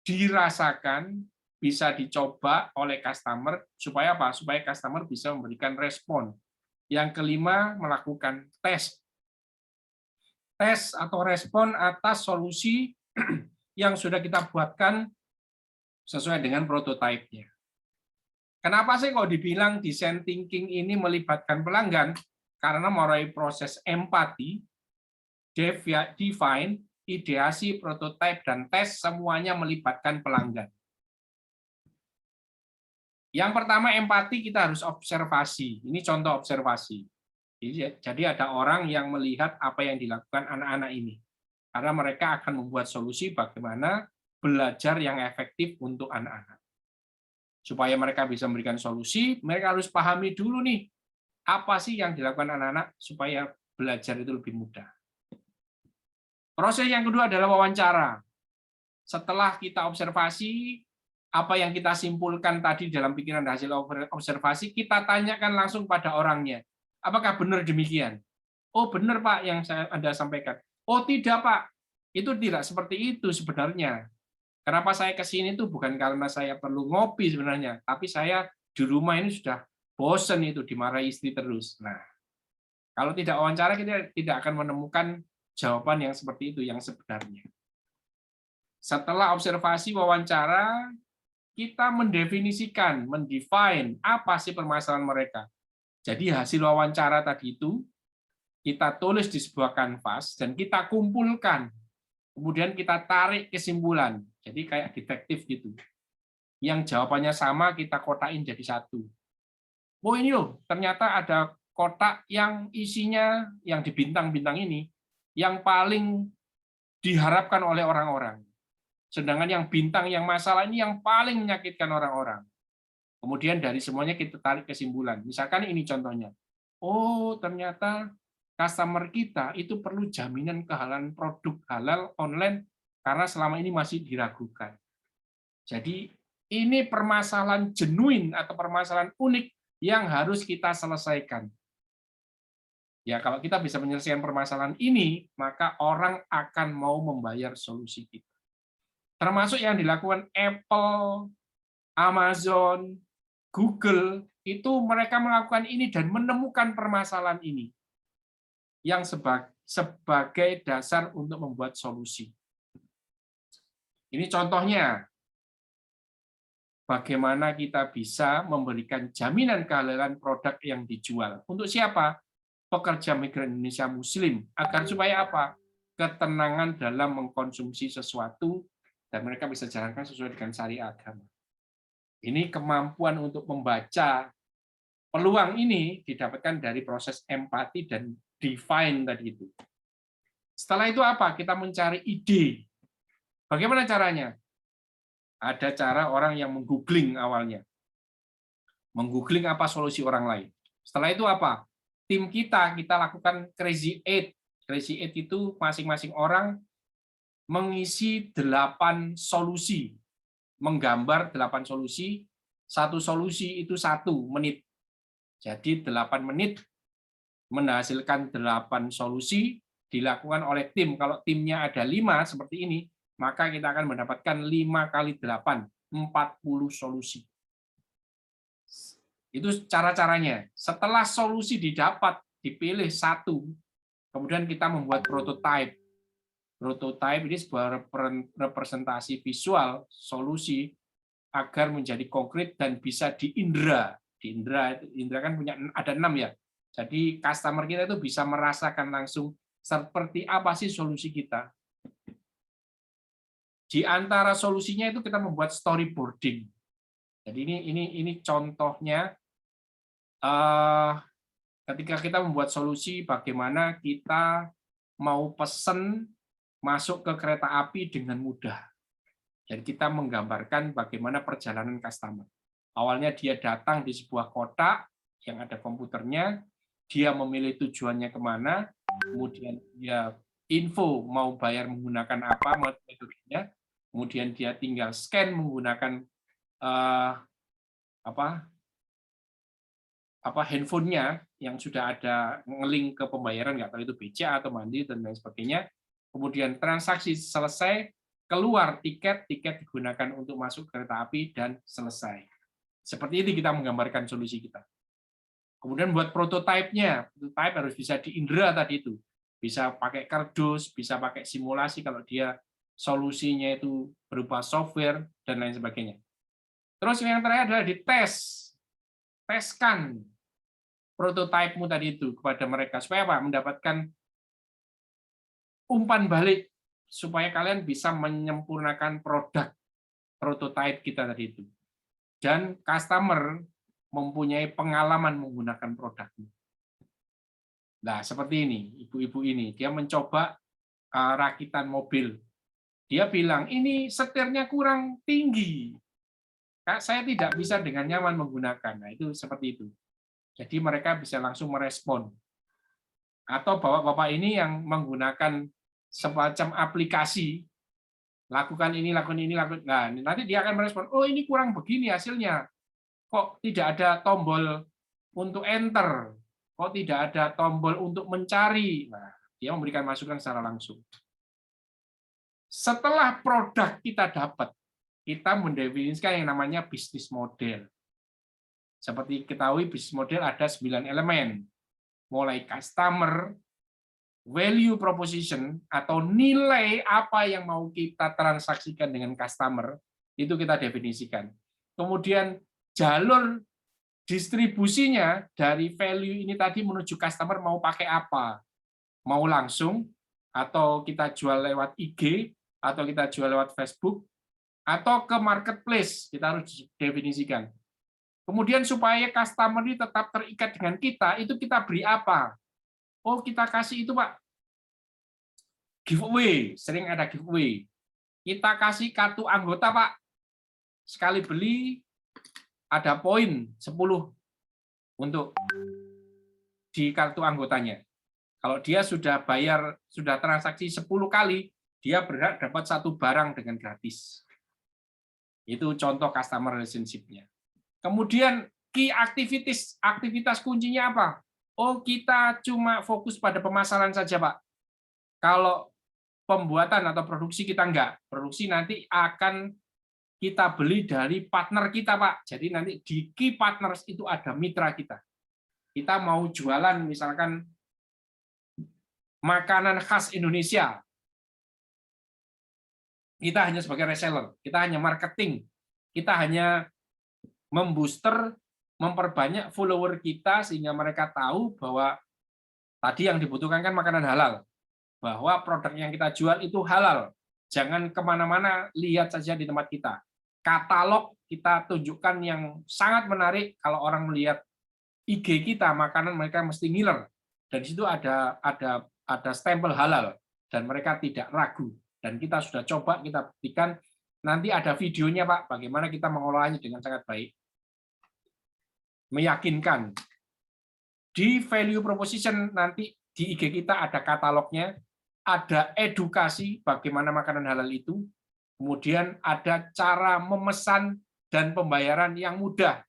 dirasakan, bisa dicoba oleh customer, supaya apa? Supaya customer bisa memberikan respon. Yang kelima, melakukan tes. Tes atau respon atas solusi yang sudah kita buatkan sesuai dengan prototipenya. Kenapa sih kalau dibilang design thinking ini melibatkan pelanggan? Karena mulai proses empati, define, ideasi, prototipe, dan tes semuanya melibatkan pelanggan. Yang pertama, empati, kita harus observasi. Ini contoh observasi. Jadi ada orang yang melihat apa yang dilakukan anak-anak ini. Karena mereka akan membuat solusi bagaimana belajar yang efektif untuk anak-anak. Supaya mereka bisa memberikan solusi, mereka harus pahami dulu nih, apa sih yang dilakukan anak-anak supaya belajar itu lebih mudah. Proses yang kedua adalah wawancara. Setelah kita observasi, apa yang kita simpulkan tadi dalam pikiran dan hasil observasi, kita tanyakan langsung pada orangnya. Apakah benar demikian? Oh, benar, Pak, yang Anda sampaikan. Oh, tidak, Pak. Itu tidak seperti itu sebenarnya. Kenapa saya ke sini itu bukan karena saya perlu ngopi sebenarnya, tapi saya di rumah ini sudah bosan itu dimarahi istri terus. Nah, kalau tidak wawancara, kita tidak akan menemukan jawaban yang seperti itu, yang sebenarnya. Setelah observasi wawancara, kita mendefinisikan, mendefine apa sih permasalahan mereka. Jadi hasil wawancara tadi itu kita tulis di sebuah kanvas dan kita kumpulkan. Kemudian kita tarik kesimpulan. Jadi kayak detektif gitu. Yang jawabannya sama kita kotakin jadi satu. Oh ini loh, ternyata ada kotak yang isinya yang di bintang-bintang ini yang paling diharapkan oleh orang-orang. Sedangkan yang bintang yang masalah ini yang paling menyakitkan orang-orang. Kemudian dari semuanya kita tarik kesimpulan. Misalkan ini contohnya. Oh, ternyata customer kita itu perlu jaminan kehalalan produk halal online karena selama ini masih diragukan. Jadi ini permasalahan genuine atau permasalahan unik yang harus kita selesaikan. Ya, kalau kita bisa menyelesaikan permasalahan ini, maka orang akan mau membayar solusi kita. Termasuk yang dilakukan Apple, Amazon, Google, itu mereka melakukan ini dan menemukan permasalahan ini yang sebagai dasar untuk membuat solusi. Ini contohnya, bagaimana kita bisa memberikan jaminan kehalalan produk yang dijual. Untuk siapa? Pekerja migran Indonesia Muslim. Agar supaya apa? Ketenangan dalam mengkonsumsi sesuatu, dan mereka bisa jalankan sesuai dengan syariat agama. Ini kemampuan untuk membaca peluang ini didapatkan dari proses empati dan define tadi itu. Setelah itu apa? Kita mencari ide. Bagaimana caranya? Ada cara orang yang menggoogling awalnya. Menggoogling apa solusi orang lain. Setelah itu apa? Tim kita lakukan Crazy 8. Crazy 8 itu masing-masing orang mengisi 8 solusi. Menggambar 8 solusi. Satu solusi itu 1 menit. Jadi 8 menit menghasilkan 8 solusi dilakukan oleh tim. Kalau timnya ada 5 seperti ini, maka kita akan mendapatkan 5 kali 8, 40 solusi. Itu cara-caranya. Setelah solusi didapat, dipilih 1, kemudian kita membuat prototipe. Prototype ini sebuah representasi visual solusi agar menjadi konkret dan bisa diindra. Indra kan punya ada 6 ya. Jadi customer kita itu bisa merasakan langsung seperti apa sih solusi kita. Di antara solusinya itu kita membuat storyboarding. Jadi ini contohnya ketika kita membuat solusi bagaimana kita mau pesen masuk ke kereta api dengan mudah. Jadi kita menggambarkan bagaimana perjalanan customer. Awalnya dia datang di sebuah kotak yang ada komputernya, dia memilih tujuannya kemana, kemudian dia info mau bayar menggunakan apa metodenya, kemudian dia tinggal scan menggunakan handphonenya yang sudah ada nge-link ke pembayaran, nggak tahu itu BCA atau Mandiri dan lain sebagainya. Kemudian transaksi selesai, keluar tiket digunakan untuk masuk kereta api dan selesai. Seperti ini kita menggambarkan solusi kita. Kemudian buat prototipe-nya, prototipe harus bisa diindra tadi itu. Bisa pakai kardus, bisa pakai simulasi kalau dia solusinya itu berupa software dan lain sebagainya. Terus yang terakhir adalah dites. Teskan prototipe-mu tadi itu kepada mereka supaya apa? Mendapatkan umpan balik supaya kalian bisa menyempurnakan produk prototipe kita tadi itu. Dan customer mempunyai pengalaman menggunakan produknya. Nah, seperti ini, ibu-ibu ini, dia mencoba rakitan mobil. Dia bilang, ini setirnya kurang tinggi. Saya tidak bisa dengan nyaman menggunakan. Nah, itu seperti itu. Jadi mereka bisa langsung merespon. Atau bapak-bapak ini yang menggunakan semacam aplikasi, lakukan ini, lakukan. Nah, nanti dia akan merespon, oh ini kurang begini hasilnya. Kok tidak ada tombol untuk enter? Kok tidak ada tombol untuk mencari? Nah, dia memberikan masukan secara langsung. Setelah produk kita dapat, kita mendefinisikan yang namanya bisnis model. Seperti ketahui, bisnis model ada 9 elemen. Mulai customer, value proposition, atau nilai apa yang mau kita transaksikan dengan customer, itu kita definisikan. Kemudian jalur distribusinya dari value ini tadi menuju customer mau pakai apa? Mau langsung, atau kita jual lewat IG, atau kita jual lewat Facebook, atau ke marketplace, kita harus definisikan. Kemudian supaya customer ini tetap terikat dengan kita, itu kita beri apa? Oh, kita kasih itu, Pak, giveaway, sering ada giveaway. Kita kasih kartu anggota, Pak. Sekali beli, ada poin 10 untuk di kartu anggotanya. Kalau dia sudah bayar, sudah transaksi 10 kali, dia berhak dapat 1 barang dengan gratis. Itu contoh customer relationship-nya. Kemudian key activities, aktivitas kuncinya apa? Oh, kita cuma fokus pada pemasaran saja, Pak. Kalau pembuatan atau produksi kita enggak. Produksi nanti akan kita beli dari partner kita, Pak. Jadi nanti di key partners itu ada mitra kita. Kita mau jualan misalkan makanan khas Indonesia. Kita hanya sebagai reseller, kita hanya marketing, kita hanya membooster, memperbanyak follower kita sehingga mereka tahu bahwa tadi yang dibutuhkan kan makanan halal, bahwa produk yang kita jual itu halal. Jangan kemana-mana, lihat saja di tempat kita. Katalog kita tunjukkan yang sangat menarik. Kalau orang melihat IG kita, makanan mereka mesti ngiler. Dan di situ ada stempel halal dan mereka tidak ragu. Dan kita sudah coba, kita buktikan. Nanti ada videonya, Pak, bagaimana kita mengolahnya dengan sangat baik. Meyakinkan. Di value proposition nanti di IG kita ada katalognya, ada edukasi bagaimana makanan halal itu, kemudian ada cara memesan dan pembayaran yang mudah,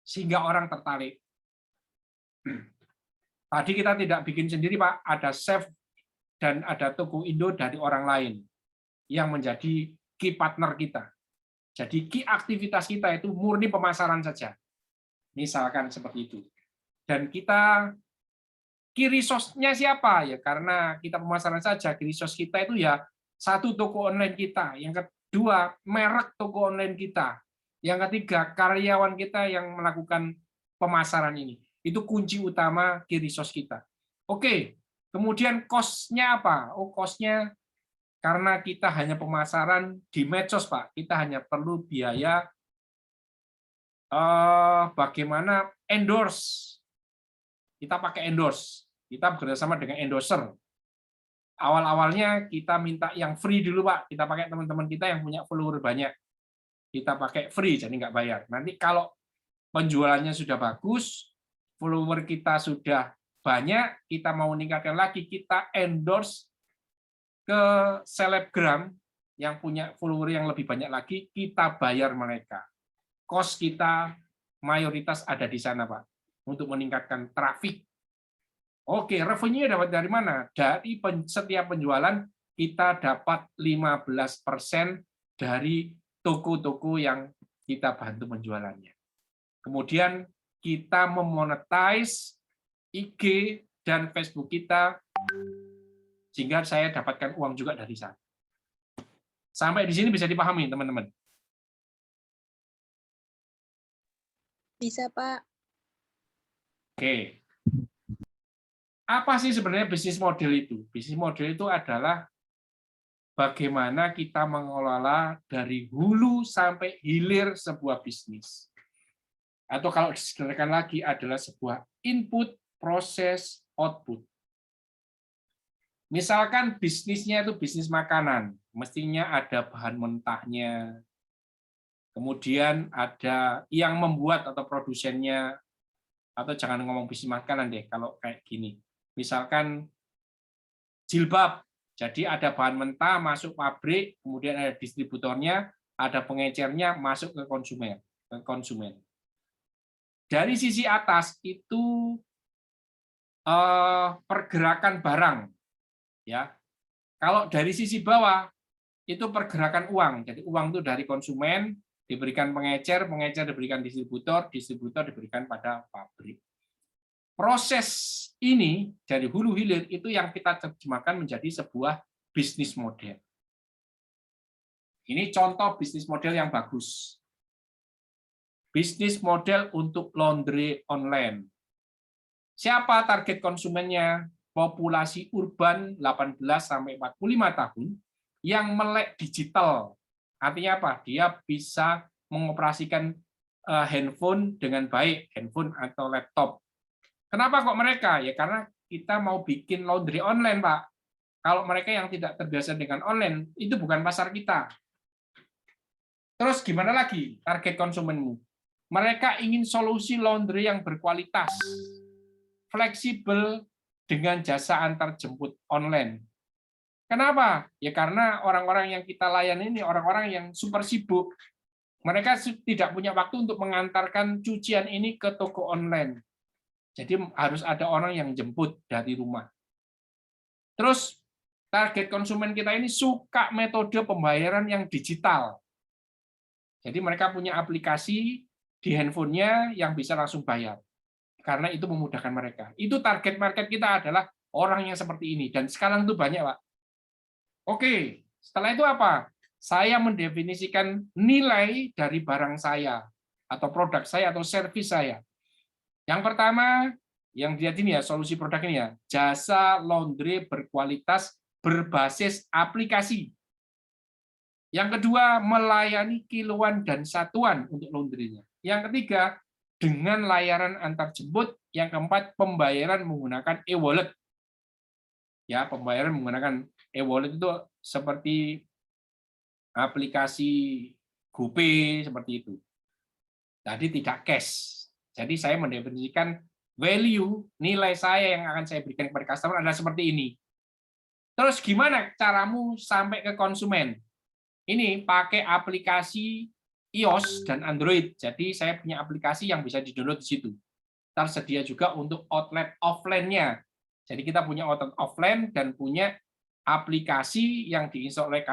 sehingga orang tertarik. Tadi kita tidak bikin sendiri, Pak, ada chef dan ada toko Indo dari orang lain yang menjadi key partner kita. Jadi key aktivitas kita itu murni pemasaran saja. Misalkan seperti itu. Dan kita key resource-nya siapa? Ya karena kita pemasaran saja, key resource kita itu ya satu, toko online kita, yang kedua merek toko online kita, yang ketiga karyawan kita yang melakukan pemasaran ini. Itu kunci utama key resource kita. Oke, kemudian cost-nya apa? Oh, cost-nya karena kita hanya pemasaran di medsos, Pak, kita hanya perlu biaya bagaimana endorse. Kita pakai endorse. Kita bekerjasama dengan endorser. Awal-awalnya kita minta yang free dulu, Pak. Kita pakai teman-teman kita yang punya follower banyak. Kita pakai free, jadi nggak bayar. Nanti kalau penjualannya sudah bagus, follower kita sudah banyak, kita mau meningkatkan lagi, kita endorse ke selebgram yang punya follower yang lebih banyak lagi, kita bayar mereka. Cost kita mayoritas ada di sana, Pak, untuk meningkatkan traffic. Oke, revenue dapat dari mana? Dari setiap penjualan kita dapat 15% dari toko-toko yang kita bantu penjualannya. Kemudian kita memonetize IG dan Facebook kita sehingga saya dapatkan uang juga dari sana. Sampai di sini bisa dipahami, teman-teman? Bisa, Pak. Oke. Apa sih sebenarnya bisnis model itu? Bisnis model itu adalah bagaimana kita mengelola dari hulu sampai hilir sebuah bisnis. Atau kalau disederhanakan lagi adalah sebuah input, proses, output. Misalkan bisnisnya itu bisnis makanan, mestinya ada bahan mentahnya, kemudian ada yang membuat atau produsennya, atau jangan ngomong bisnis makanan deh, kalau kayak gini. Misalkan jilbab, jadi ada bahan mentah masuk pabrik, kemudian ada distributornya, ada pengecernya masuk ke konsumen. Dari sisi atas itu pergerakan barang, ya. Kalau dari sisi bawah itu pergerakan uang. Jadi uang itu dari konsumen diberikan pengecer, pengecer diberikan distributor, distributor diberikan pada pabrik. Proses ini dari hulu hilir itu yang kita terjemahkan menjadi sebuah bisnis model. Ini contoh bisnis model yang bagus. Bisnis model untuk laundry online. Siapa target konsumennya? Populasi urban 18-45 tahun yang melek digital. Artinya apa? Dia bisa mengoperasikan handphone dengan baik, handphone atau laptop. Kenapa kok mereka? Ya karena kita mau bikin laundry online, Pak. Kalau mereka yang tidak terbiasa dengan online, itu bukan pasar kita. Terus gimana lagi target konsumenmu? Mereka ingin solusi laundry yang berkualitas, fleksibel, dengan jasa antar jemput online. Kenapa? Ya karena orang-orang yang kita layani ini orang-orang yang super sibuk. Mereka tidak punya waktu untuk mengantarkan cucian ini ke toko online. Jadi harus ada orang yang jemput dari rumah. Terus target konsumen kita ini suka metode pembayaran yang digital. Jadi mereka punya aplikasi di handphonenya yang bisa langsung bayar. Karena itu memudahkan mereka. Itu target market kita adalah orang yang seperti ini. Dan sekarang itu banyak, Pak. Oke, setelah itu apa? Saya mendefinisikan nilai dari barang saya, atau produk saya, atau servis saya. Yang pertama, yang dilihat ini ya, solusi produk ini ya, jasa laundry berkualitas berbasis aplikasi. Yang kedua, melayani kiloan dan satuan untuk laundry-nya. Yang ketiga, dengan layanan antar jemput. Yang keempat, pembayaran menggunakan e-wallet. Ya, pembayaran menggunakan e-wallet itu seperti aplikasi GoPay seperti itu. Jadi tidak cash. Jadi saya mendefinisikan value, nilai saya yang akan saya berikan kepada customer adalah seperti ini. Terus gimana caramu sampai ke konsumen? Ini pakai aplikasi iOS dan Android. Jadi saya punya aplikasi yang bisa di-download di situ. Tersedia juga untuk outlet offline-nya. Jadi kita punya outlet offline dan punya aplikasi yang diinstal oleh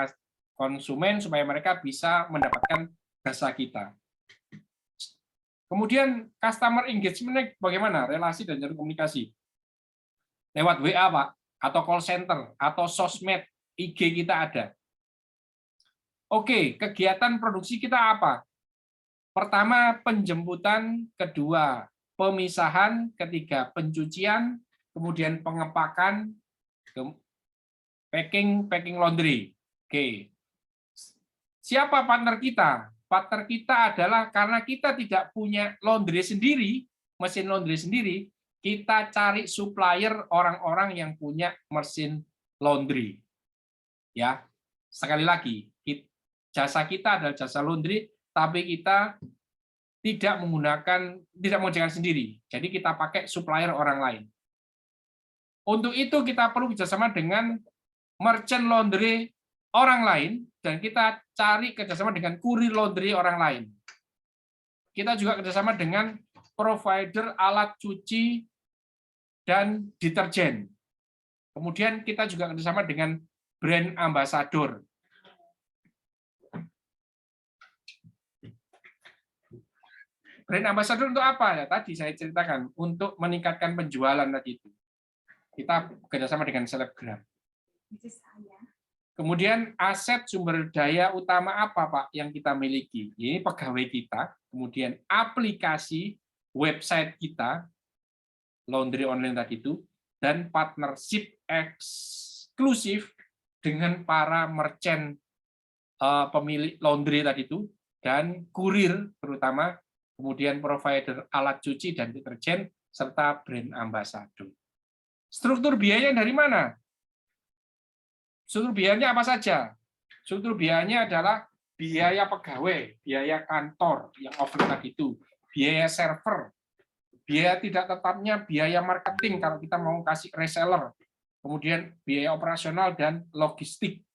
konsumen supaya mereka bisa mendapatkan jasa kita. Kemudian customer engagement bagaimana? Relasi dan jalur komunikasi. lewat WA, Pak, atau call center, atau sosmed, IG kita ada. Oke, kegiatan produksi kita apa? Pertama, penjemputan, kedua, pemisahan, ketiga, pencucian, kemudian pengepakan, packing laundry. Oke. Siapa partner kita? Partner kita adalah karena kita tidak punya laundry sendiri, mesin laundry sendiri, kita cari supplier orang-orang yang punya mesin laundry. Ya, sekali lagi, jasa kita adalah jasa laundry, tapi kita tidak mengerjakan sendiri. Jadi kita pakai supplier orang lain. Untuk itu kita perlu kerjasama dengan merchant laundry orang lain, dan kita cari kerjasama dengan kurir laundry orang lain. Kita juga kerjasama dengan provider alat cuci dan deterjen. Kemudian kita juga kerjasama dengan brand ambassador. Brand ambassador untuk apa? Ya, tadi saya ceritakan, untuk meningkatkan penjualan tadi itu. Kita kerjasama dengan selebgram. Kemudian aset sumber daya utama apa, Pak, yang kita miliki? Ini pegawai kita, kemudian aplikasi, website kita, laundry online tadi itu, dan partnership eksklusif dengan para merchant pemilik laundry tadi itu, dan kurir terutama, kemudian provider alat cuci dan deterjen, serta brand ambassador. Struktur biaya dari mana? Struktur biayanya apa saja? Struktur biayanya adalah biaya pegawai, biaya kantor yang offline tadi itu, biaya server, biaya tidak tetapnya biaya marketing kalau kita mau kasih reseller, kemudian biaya operasional dan logistik.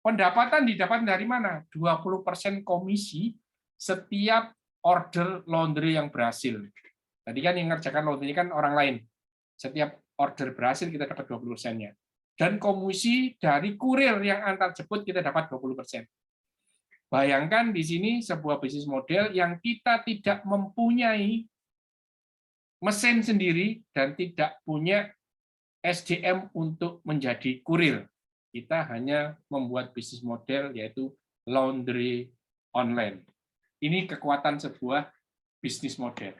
Pendapatan didapat dari mana? 20% komisi setiap order laundry yang berhasil. Tadi kan yang mengerjakan laundry kan orang lain. Setiap order berhasil kita dapat 20%-nya. Dan komisi dari kurir yang antar jemput kita dapat 20%. Bayangkan di sini sebuah bisnis model yang kita tidak mempunyai mesin sendiri dan tidak punya SDM untuk menjadi kurir. Kita hanya membuat bisnis model yaitu laundry online. Ini kekuatan sebuah bisnis model.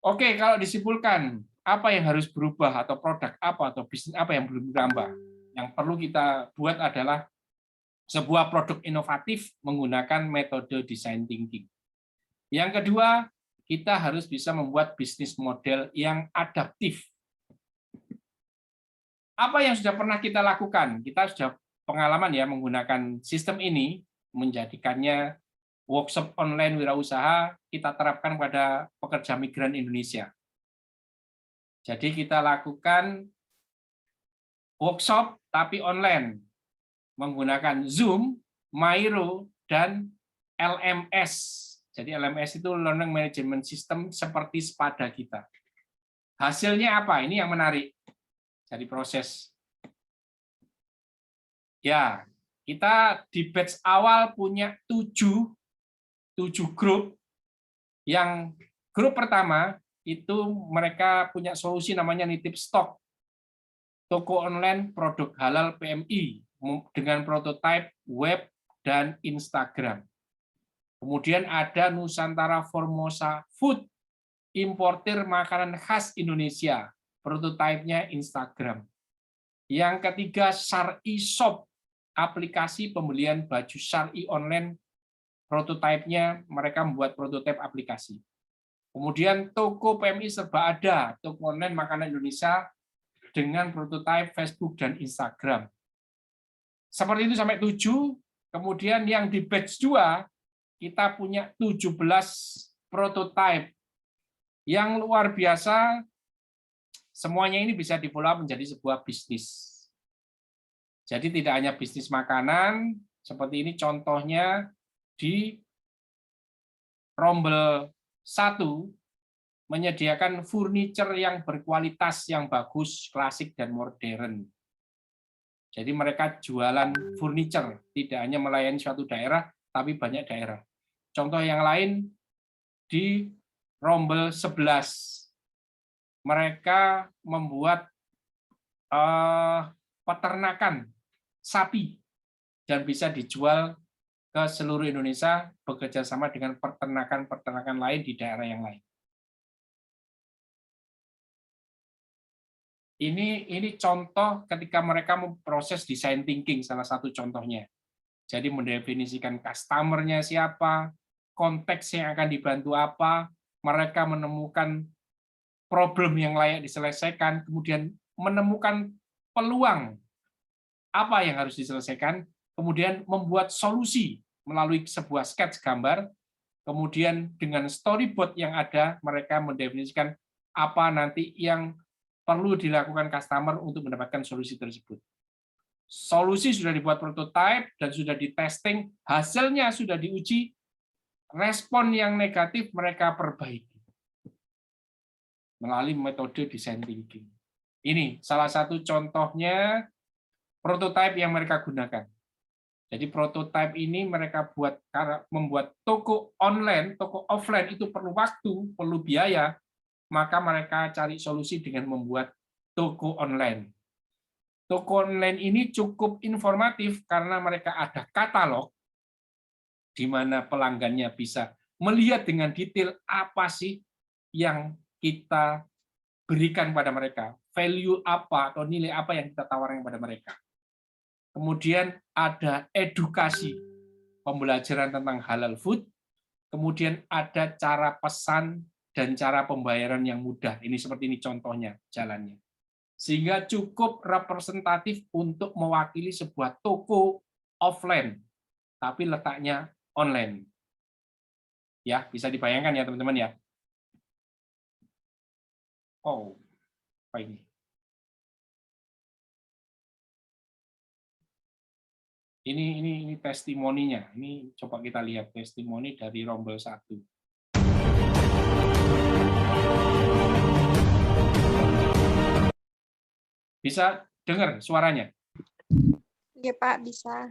Oke, kalau disimpulkan, apa yang harus berubah atau produk apa atau bisnis apa yang belum berubah? Yang perlu kita buat adalah sebuah produk inovatif menggunakan metode design thinking. Yang kedua, kita harus bisa membuat bisnis model yang adaptif. Apa yang sudah pernah kita lakukan? Kita sudah pengalaman ya menggunakan sistem ini, menjadikannya workshop online wirausaha kita terapkan pada pekerja migran Indonesia. Jadi kita lakukan workshop tapi online menggunakan Zoom, Miro, dan LMS. Jadi LMS itu Learning Management System seperti Spada kita. Hasilnya apa? Ini yang menarik. Jadi proses. Ya, kita di batch awal punya 7 grup. Yang grup pertama itu mereka punya solusi namanya nitip stok. Toko online produk halal PMI dengan prototipe web dan Instagram. Kemudian ada Nusantara Formosa Food, importir makanan khas Indonesia, prototipenya Instagram. Yang ketiga Syar'i Shop, aplikasi pembelian baju syar'i online, prototipenya mereka membuat prototipe aplikasi. Kemudian toko PMI serba ada, toko online makanan Indonesia dengan prototipe Facebook dan Instagram. Seperti itu sampai 7. Kemudian yang di batch 2, kita punya 17 prototipe. Yang luar biasa, semuanya ini bisa di-follow menjadi sebuah bisnis. Jadi tidak hanya bisnis makanan, seperti ini contohnya di Rombel 1, menyediakan furniture yang berkualitas, yang bagus, klasik, dan modern. Jadi mereka jualan furniture, tidak hanya melayani suatu daerah, tapi banyak daerah. Contoh yang lain di Rombel 11. mereka membuat peternakan sapi dan bisa dijual ke seluruh Indonesia bekerja sama dengan peternakan-peternakan lain di daerah yang lain. Ini contoh ketika mereka memproses design thinking, salah satu contohnya. Jadi mendefinisikan customer-nya siapa, konteks yang akan dibantu apa, mereka menemukan problem yang layak diselesaikan, kemudian menemukan peluang apa yang harus diselesaikan, kemudian membuat solusi melalui sebuah sketch gambar, kemudian dengan storyboard yang ada, mereka mendefinisikan apa nanti yang perlu dilakukan customer untuk mendapatkan solusi tersebut. Solusi sudah dibuat prototipe dan sudah di-testing, hasilnya sudah diuji, respon yang negatif mereka perbaiki melalui metode design thinking. Ini salah satu contohnya prototipe yang mereka gunakan. Jadi prototipe ini mereka membuat toko online, toko offline itu perlu waktu, perlu biaya, maka mereka cari solusi dengan membuat toko online. Toko online ini cukup informatif karena mereka ada katalog di mana pelanggannya bisa melihat dengan detail apa sih yang kita berikan pada mereka, value apa atau nilai apa yang kita tawarkan pada mereka. Kemudian ada edukasi, pembelajaran tentang halal food, kemudian ada cara pesan dan cara pembayaran yang mudah. Ini seperti ini contohnya jalannya. Sehingga cukup representatif untuk mewakili sebuah toko offline, tapi letaknya online. Ya, bisa dibayangkan ya teman-teman ya. Oh, apa ini? Ini testimoninya. Ini coba kita lihat testimoni dari Rombel 1. Bisa dengar suaranya? Iya Pak, bisa.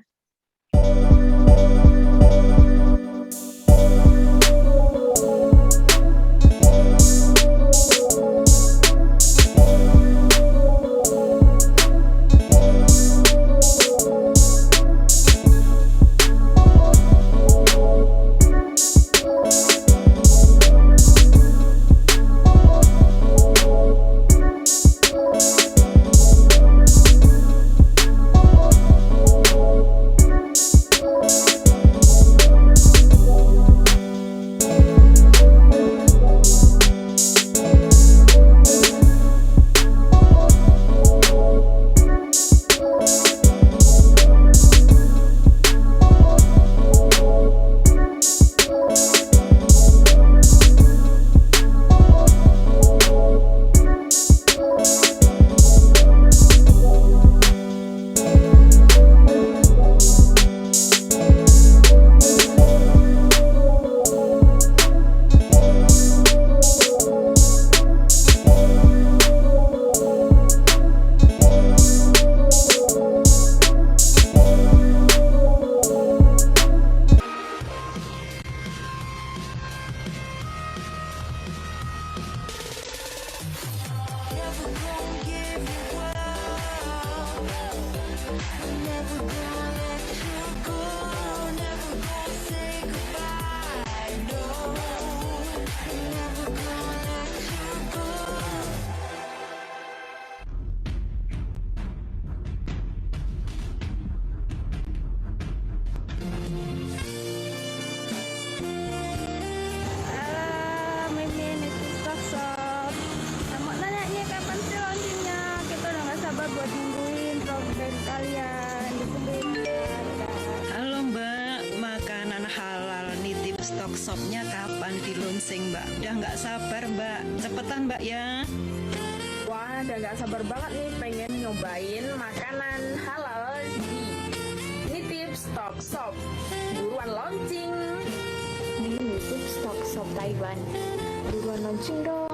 Shopnya kapan di launching Mbak? Udah nggak sabar Mbak, cepetan Mbak ya. Wah, udah nggak sabar banget nih pengen nyobain makanan halal di Nitip Stock Shop. Buruan launching. Nitip Stock Shop Taiwan. Buruan launching dong.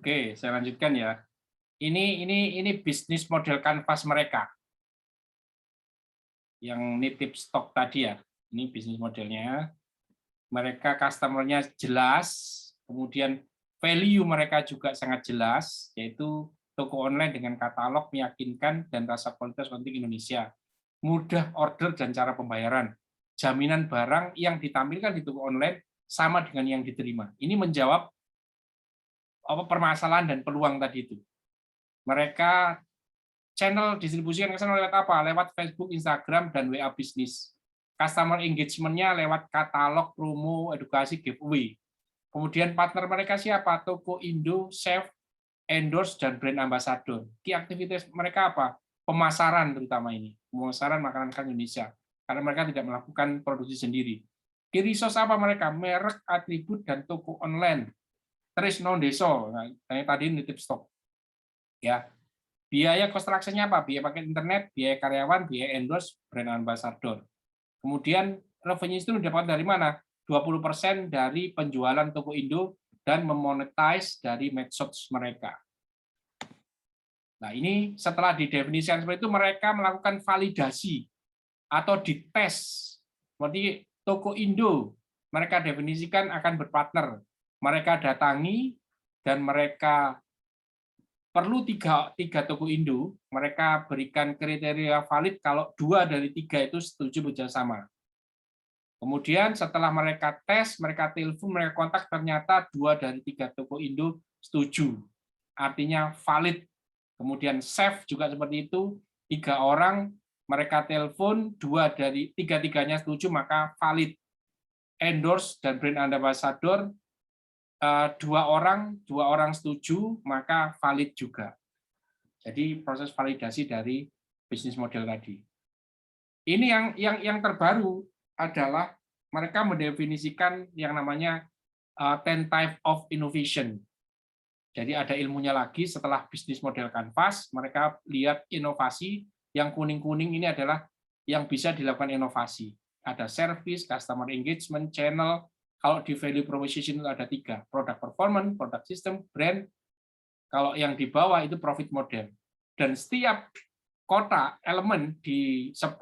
Oke, saya lanjutkan ya. Ini bisnis model kanvas mereka. Yang nitip stok tadi ya. Ini bisnis modelnya. Mereka customer-nya jelas, kemudian value mereka juga sangat jelas, yaitu toko online dengan katalog meyakinkan dan rasa kualitas otentik Indonesia. Mudah order dan cara pembayaran. Jaminan barang yang ditampilkan di toko online sama dengan yang diterima. Ini menjawab permasalahan dan peluang tadi itu. Mereka channel distribusi yang kesana lewat apa? Lewat Facebook, Instagram, dan WA Bisnis. Customer engagement-nya lewat katalog, promo, edukasi, giveaway. Kemudian partner mereka siapa? Toko Indo, Chef, endorse, dan brand ambassador. Key aktivitas mereka apa? Pemasaran terutama ini. Pemasaran makanan khas Indonesia. Karena mereka tidak melakukan produksi sendiri. Key resource apa mereka? Merek, atribut, dan toko online. Trisno Deso, nah, tadi nitip stok. Ya, biaya construction-nya apa? Biaya paket internet, biaya karyawan, biaya endorse, brand ambassador. Kemudian revenue itu dapat dari mana? 20% dari penjualan toko Indo dan memonetize dari medsos mereka. Nah, ini setelah didefinisikan seperti itu, mereka melakukan validasi atau dites. Seperti toko Indo, mereka definisikan akan berpartner. Mereka datangi dan mereka perlu tiga toko Indo, mereka berikan kriteria valid kalau 2 dari 3 itu setuju bekerjasama. Kemudian setelah mereka tes, mereka telepon, mereka kontak, ternyata 2 dari 3 toko Indo setuju. Artinya valid. Kemudian chef juga seperti itu, 3 orang mereka telepon, 2 dari 3-3-nya setuju, maka valid. Endorse dan brand ambassador, 2 orang setuju, maka valid juga. Jadi proses validasi dari bisnis model tadi. Ini yang terbaru adalah mereka mendefinisikan yang namanya 10 type of innovation. Jadi ada ilmunya lagi setelah bisnis model kanvas, mereka lihat inovasi, yang kuning-kuning ini adalah yang bisa dilakukan inovasi. Ada service, customer engagement, channel. Kalau di value proposition itu ada 3, product performance, product system, brand. Kalau yang di bawah itu profit model. Dan setiap kota elemen di 10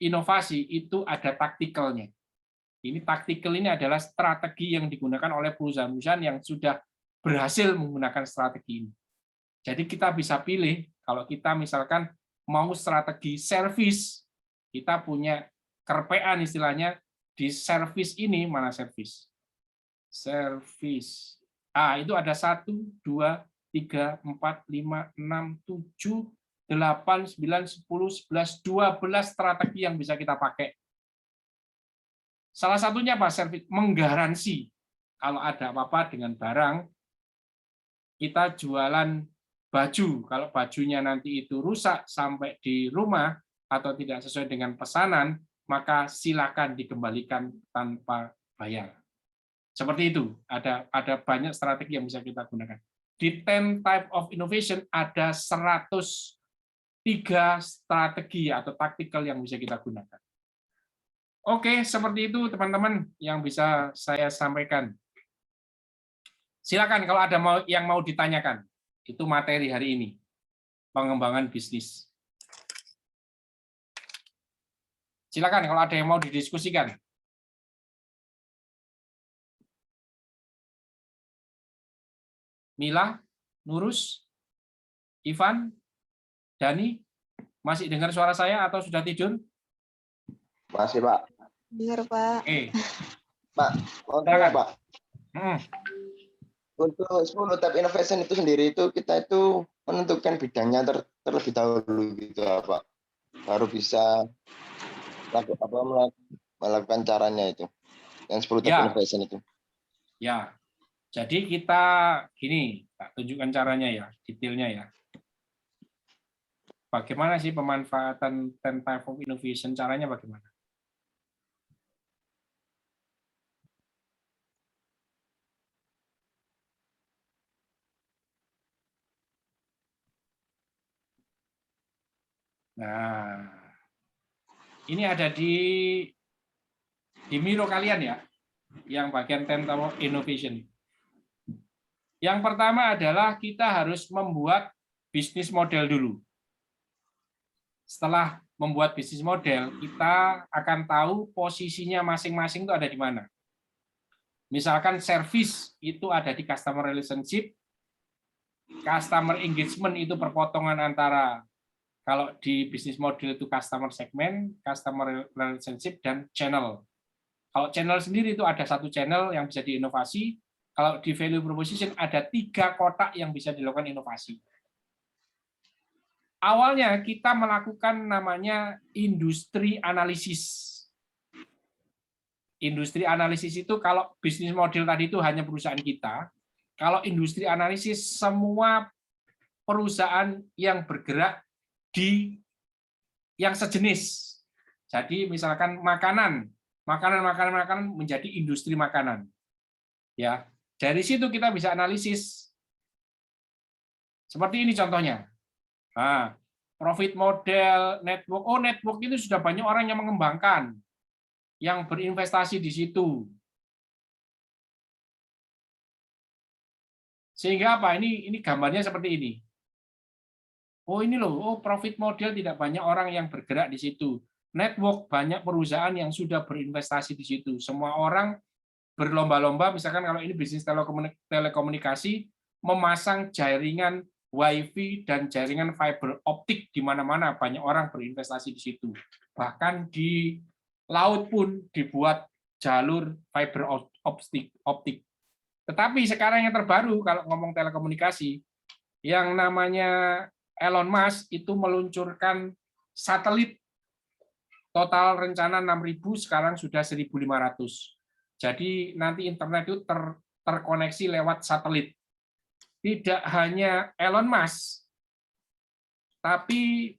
inovasi itu ada taktikalnya. Ini taktikal ini adalah strategi yang digunakan oleh perusahaan-perusahaan yang sudah berhasil menggunakan strategi ini. Jadi kita bisa pilih, kalau kita misalkan mau strategi service, kita punya kerpean istilahnya, di service ini, mana service? Service. Itu ada 1, 2, 3, 4, 5, 6, 7, 8, 9, 10, 11, 12 strategi yang bisa kita pakai. Salah satunya apa? Service. Menggaransi. Kalau ada apa-apa dengan barang, kita jualan baju. Kalau bajunya nanti itu rusak sampai di rumah atau tidak sesuai dengan pesanan, maka silakan dikembalikan tanpa bayar. Seperti itu, ada banyak strategi yang bisa kita gunakan. Di 10 type of innovation ada 103 strategi atau taktikal yang bisa kita gunakan. Oke, seperti itu teman-teman yang bisa saya sampaikan. Silakan kalau ada yang mau ditanyakan. Itu materi hari ini, pengembangan bisnis. Silakan kalau ada yang mau didiskusikan. Mila, Nurus, Ivan, Dani, masih dengar suara saya atau sudah tidur? Masih, Pak. Dengar, Pak. Oke. Pak, mau tanya, Pak. Hmm. Untuk 10 type innovation itu sendiri itu kita itu menentukan bidangnya terlebih dahulu gitu, Pak. Baru bisa melakukan caranya itu. Yang 10 type innovation itu. Ya. Jadi kita gini, tak tunjukkan caranya ya, detailnya ya. Bagaimana sih pemanfaatan 10 type of innovation, caranya bagaimana? Nah, ini ada di Miro kalian ya, yang bagian 10 type of innovation. Yang pertama adalah kita harus membuat bisnis model dulu. Setelah membuat bisnis model, kita akan tahu posisinya masing-masing itu ada di mana. Misalkan service itu ada di customer relationship, customer engagement itu perpotongan antara, kalau di bisnis model itu customer segment, customer relationship, dan channel. Kalau channel sendiri itu ada satu channel yang bisa diinovasi, kalau di value proposition ada 3 kotak yang bisa dilakukan inovasi. Awalnya kita melakukan namanya industri analisis. Industri analisis itu kalau bisnis model tadi itu hanya perusahaan kita, kalau industri analisis semua perusahaan yang bergerak di yang sejenis. Jadi misalkan makanan menjadi industri makanan. Ya, dari situ kita bisa analisis. Seperti ini contohnya. Nah, profit model, network. Oh, network itu sudah banyak orang yang mengembangkan, yang berinvestasi di situ. Sehingga apa? Ini gambarnya seperti ini. Oh, ini loh. Oh, profit model tidak banyak orang yang bergerak di situ. Network banyak perusahaan yang sudah berinvestasi di situ. Semua orang berlomba-lomba, misalkan kalau ini bisnis telekomunikasi, memasang jaringan Wi-Fi dan jaringan fiber optik di mana-mana, banyak orang berinvestasi di situ. Bahkan di laut pun dibuat jalur fiber optik. Tetapi sekarang yang terbaru kalau ngomong telekomunikasi, yang namanya Elon Musk itu meluncurkan satelit, total rencana 6.000, sekarang sudah 1.500. Jadi nanti internet itu terkoneksi lewat satelit. Tidak hanya Elon Musk, tapi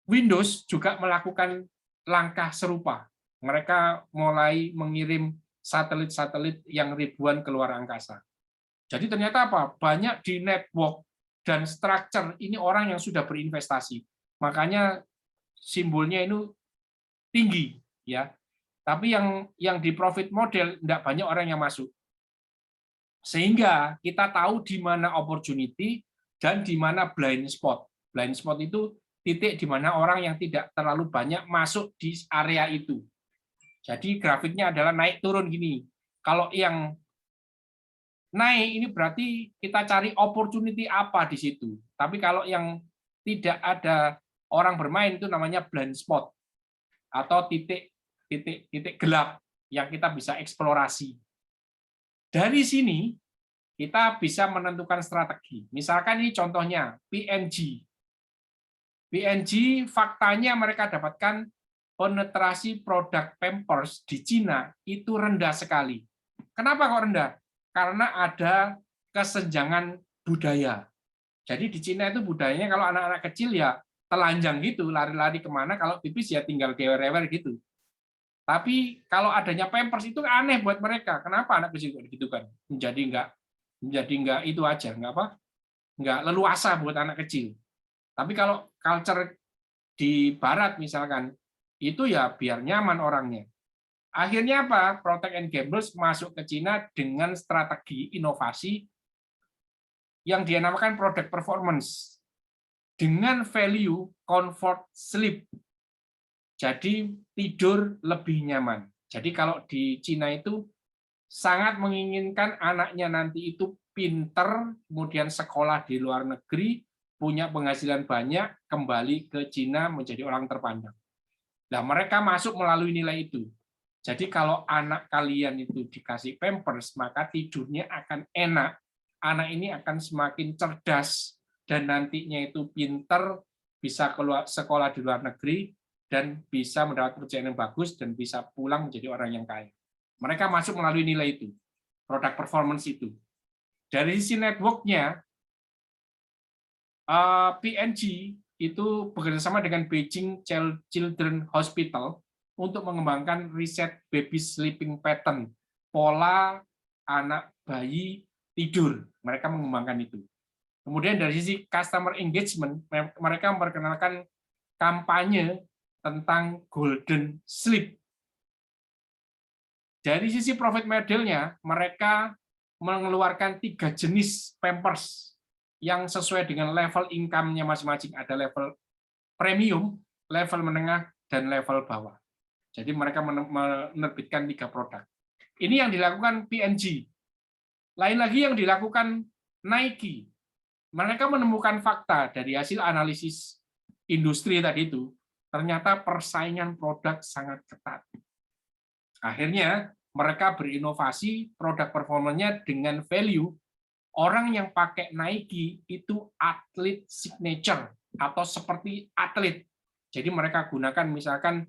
Windows juga melakukan langkah serupa. Mereka mulai mengirim satelit-satelit yang ribuan keluar angkasa. Jadi ternyata apa? Banyak di network dan structure ini orang yang sudah berinvestasi. Makanya simbolnya itu tinggi, ya. Tapi yang di profit model tidak banyak orang yang masuk. Sehingga kita tahu di mana opportunity dan di mana blind spot. Blind spot itu titik di mana orang yang tidak terlalu banyak masuk di area itu. Jadi grafiknya adalah naik turun gini. Kalau yang naik ini berarti kita cari opportunity apa di situ. Tapi kalau yang tidak ada orang bermain itu namanya blind spot atau titik gelap yang kita bisa eksplorasi. Dari sini kita bisa menentukan strategi. Misalkan ini contohnya P&G. P&G faktanya mereka dapatkan penetrasi produk Pampers di Cina itu rendah sekali. Kenapa kok rendah? Karena ada kesenjangan budaya. Jadi di Cina itu budayanya kalau anak-anak kecil ya telanjang gitu, lari-lari kemana, kalau pipis ya tinggal gewer-gewer gitu. Tapi kalau adanya Pampers itu aneh buat mereka. Kenapa anak kecil gitu kan? Menjadi enggak itu aja, enggak leluasa buat anak kecil. Tapi kalau culture di Barat misalkan, itu ya biar nyaman orangnya. Akhirnya apa? Procter & Gamble masuk ke Cina dengan strategi inovasi yang dia namakan product performance dengan value comfort sleep. Jadi tidur lebih nyaman. Jadi kalau di Cina itu sangat menginginkan anaknya nanti itu pinter, kemudian sekolah di luar negeri, punya penghasilan banyak, kembali ke Cina menjadi orang terpandang. Nah, mereka masuk melalui nilai itu. Jadi kalau anak kalian itu dikasih Pampers, maka tidurnya akan enak. Anak ini akan semakin cerdas dan nantinya itu pinter, bisa keluar sekolah di luar negeri, dan bisa mendapat pekerjaan yang bagus, dan bisa pulang menjadi orang yang kaya. Mereka masuk melalui nilai itu, product performance itu. Dari sisi network-nya, P&G itu bekerjasama dengan Beijing Children Hospital untuk mengembangkan riset baby sleeping pattern, pola anak bayi tidur. Mereka mengembangkan itu. Kemudian dari sisi customer engagement, mereka memperkenalkan kampanye tentang golden sleep. Dari sisi profit modelnya, mereka mengeluarkan 3 jenis Pampers. yang sesuai dengan level income-nya masing-masing. Ada level premium, level menengah, dan level bawah. Jadi mereka menerbitkan 3 produk. Ini yang dilakukan P&G. Lain lagi yang dilakukan Nike. Mereka menemukan fakta dari hasil analisis industri tadi itu, ternyata persaingan produk sangat ketat. Akhirnya mereka berinovasi produk performanya dengan value. Orang yang pakai Nike itu atlet signature atau seperti atlet. Jadi mereka gunakan misalkan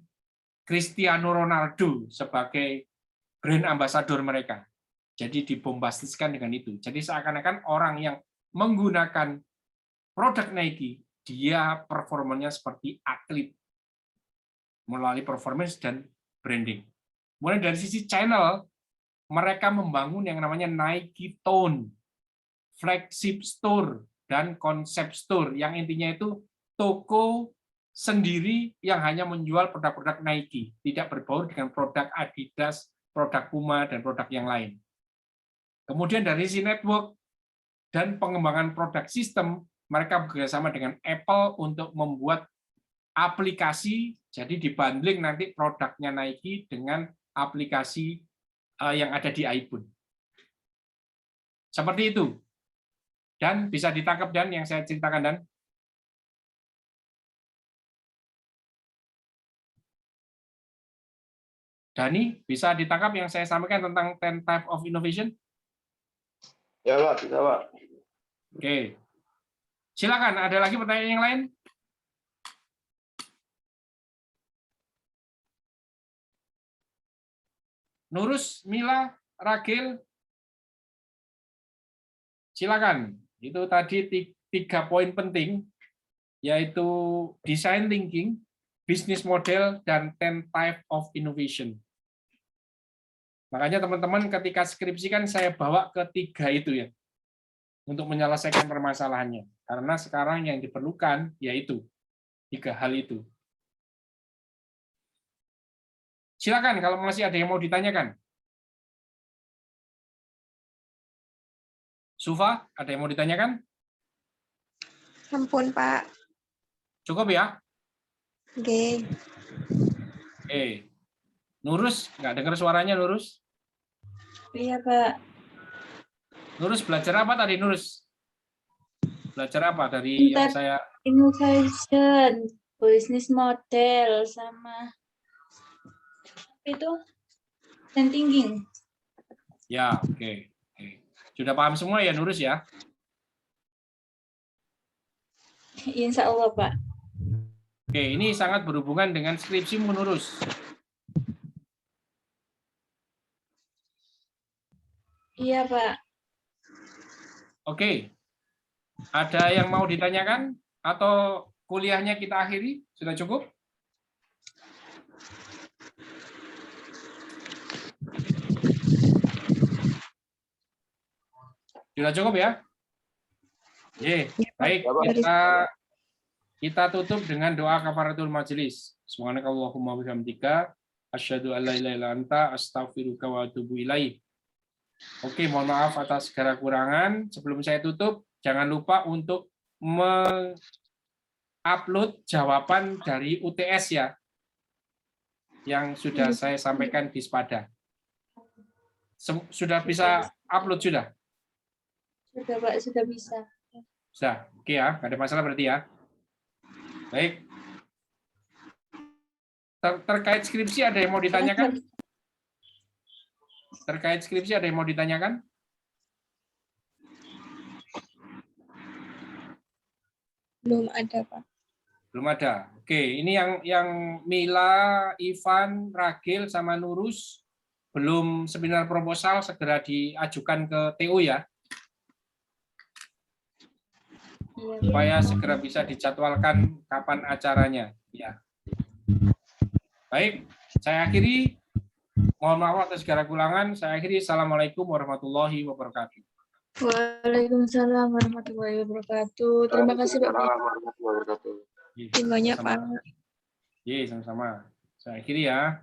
Cristiano Ronaldo sebagai brand ambassador mereka. Jadi dibombastiskan dengan itu. Jadi seakan-akan orang yang menggunakan produk Nike, dia performanya seperti atlet melalui performance dan branding. Kemudian dari sisi channel, mereka membangun yang namanya Nike Tone, flagship store, dan concept store, yang intinya itu toko sendiri yang hanya menjual produk-produk Nike, tidak berbaur dengan produk Adidas, produk Puma, dan produk yang lain. Kemudian dari sisi network dan pengembangan produk sistem, mereka bekerjasama dengan Apple untuk membuat aplikasi, jadi dibundling nanti produknya Nike dengan aplikasi yang ada di iPhone. Seperti itu. Dan bisa ditangkap Dan yang saya ceritakan Dan. Dani, bisa ditangkap yang saya sampaikan tentang 10 type of innovation? Ya Pak, bisa Pak. Oke. Silakan, ada lagi pertanyaan yang lain? Nurus, Mila, Ragil, silakan. Itu tadi 3 poin penting, yaitu design thinking, business model, dan 10 type of innovation. Makanya teman-teman ketika skripsi kan saya bawa ke 3 itu ya, untuk menyelesaikan permasalahannya. Karena sekarang yang diperlukan yaitu 3 hal itu. Silakan kalau masih ada yang mau ditanyakan. Sufa, ada yang mau ditanyakan? Ampun, Pak. Cukup ya? Oke. Oke. Nurus, nggak dengar suaranya Nurus? Iya, Pak. Nurus belajar apa tadi Nurus? Belajar apa dari yang saya... Innovation, business model, sama itu design thinking. Ya, oke. Sudah paham semua ya Nurus ya? Insya Allah, Pak. Oke, ini sangat berhubungan dengan skripsi Nurus. Iya, Pak. Oke. Ada yang mau ditanyakan? Atau kuliahnya kita akhiri? Sudah cukup? Sudah cukup ya? Baik, kita tutup dengan doa kafaratul majelis. Subhanakallahumma wa bihamdika asyhadu an la ilaha illa anta astaghfiruka wa atubu ilaik. Oke, mohon maaf atas segala kurangan. Sebelum saya tutup, jangan lupa untuk mengupload jawaban dari UTS ya, yang sudah saya sampaikan di Spada. Sudah bisa upload sudah? Sudah, Pak, sudah bisa. Sudah, oke ya, nggak ada masalah berarti ya. Baik. Terkait skripsi ada yang mau ditanyakan? Terkait skripsi ada yang mau ditanyakan? Belum ada, Pak. Belum ada. Oke, ini yang Mila, Ivan, Ragil, sama Nurus belum seminar proposal segera diajukan ke TU ya. Supaya segera bisa dijadwalkan kapan acaranya. Ya. Baik, saya akhiri. Mohon maaf atas segala kurangan. Saya akhiri. Assalamualaikum warahmatullahi wabarakatuh. Waalaikumsalam warahmatullahi wabarakatuh. Terima kasih, Pak. Terima kasih, Pak. Iya, sama-sama. Saya akhiri ya.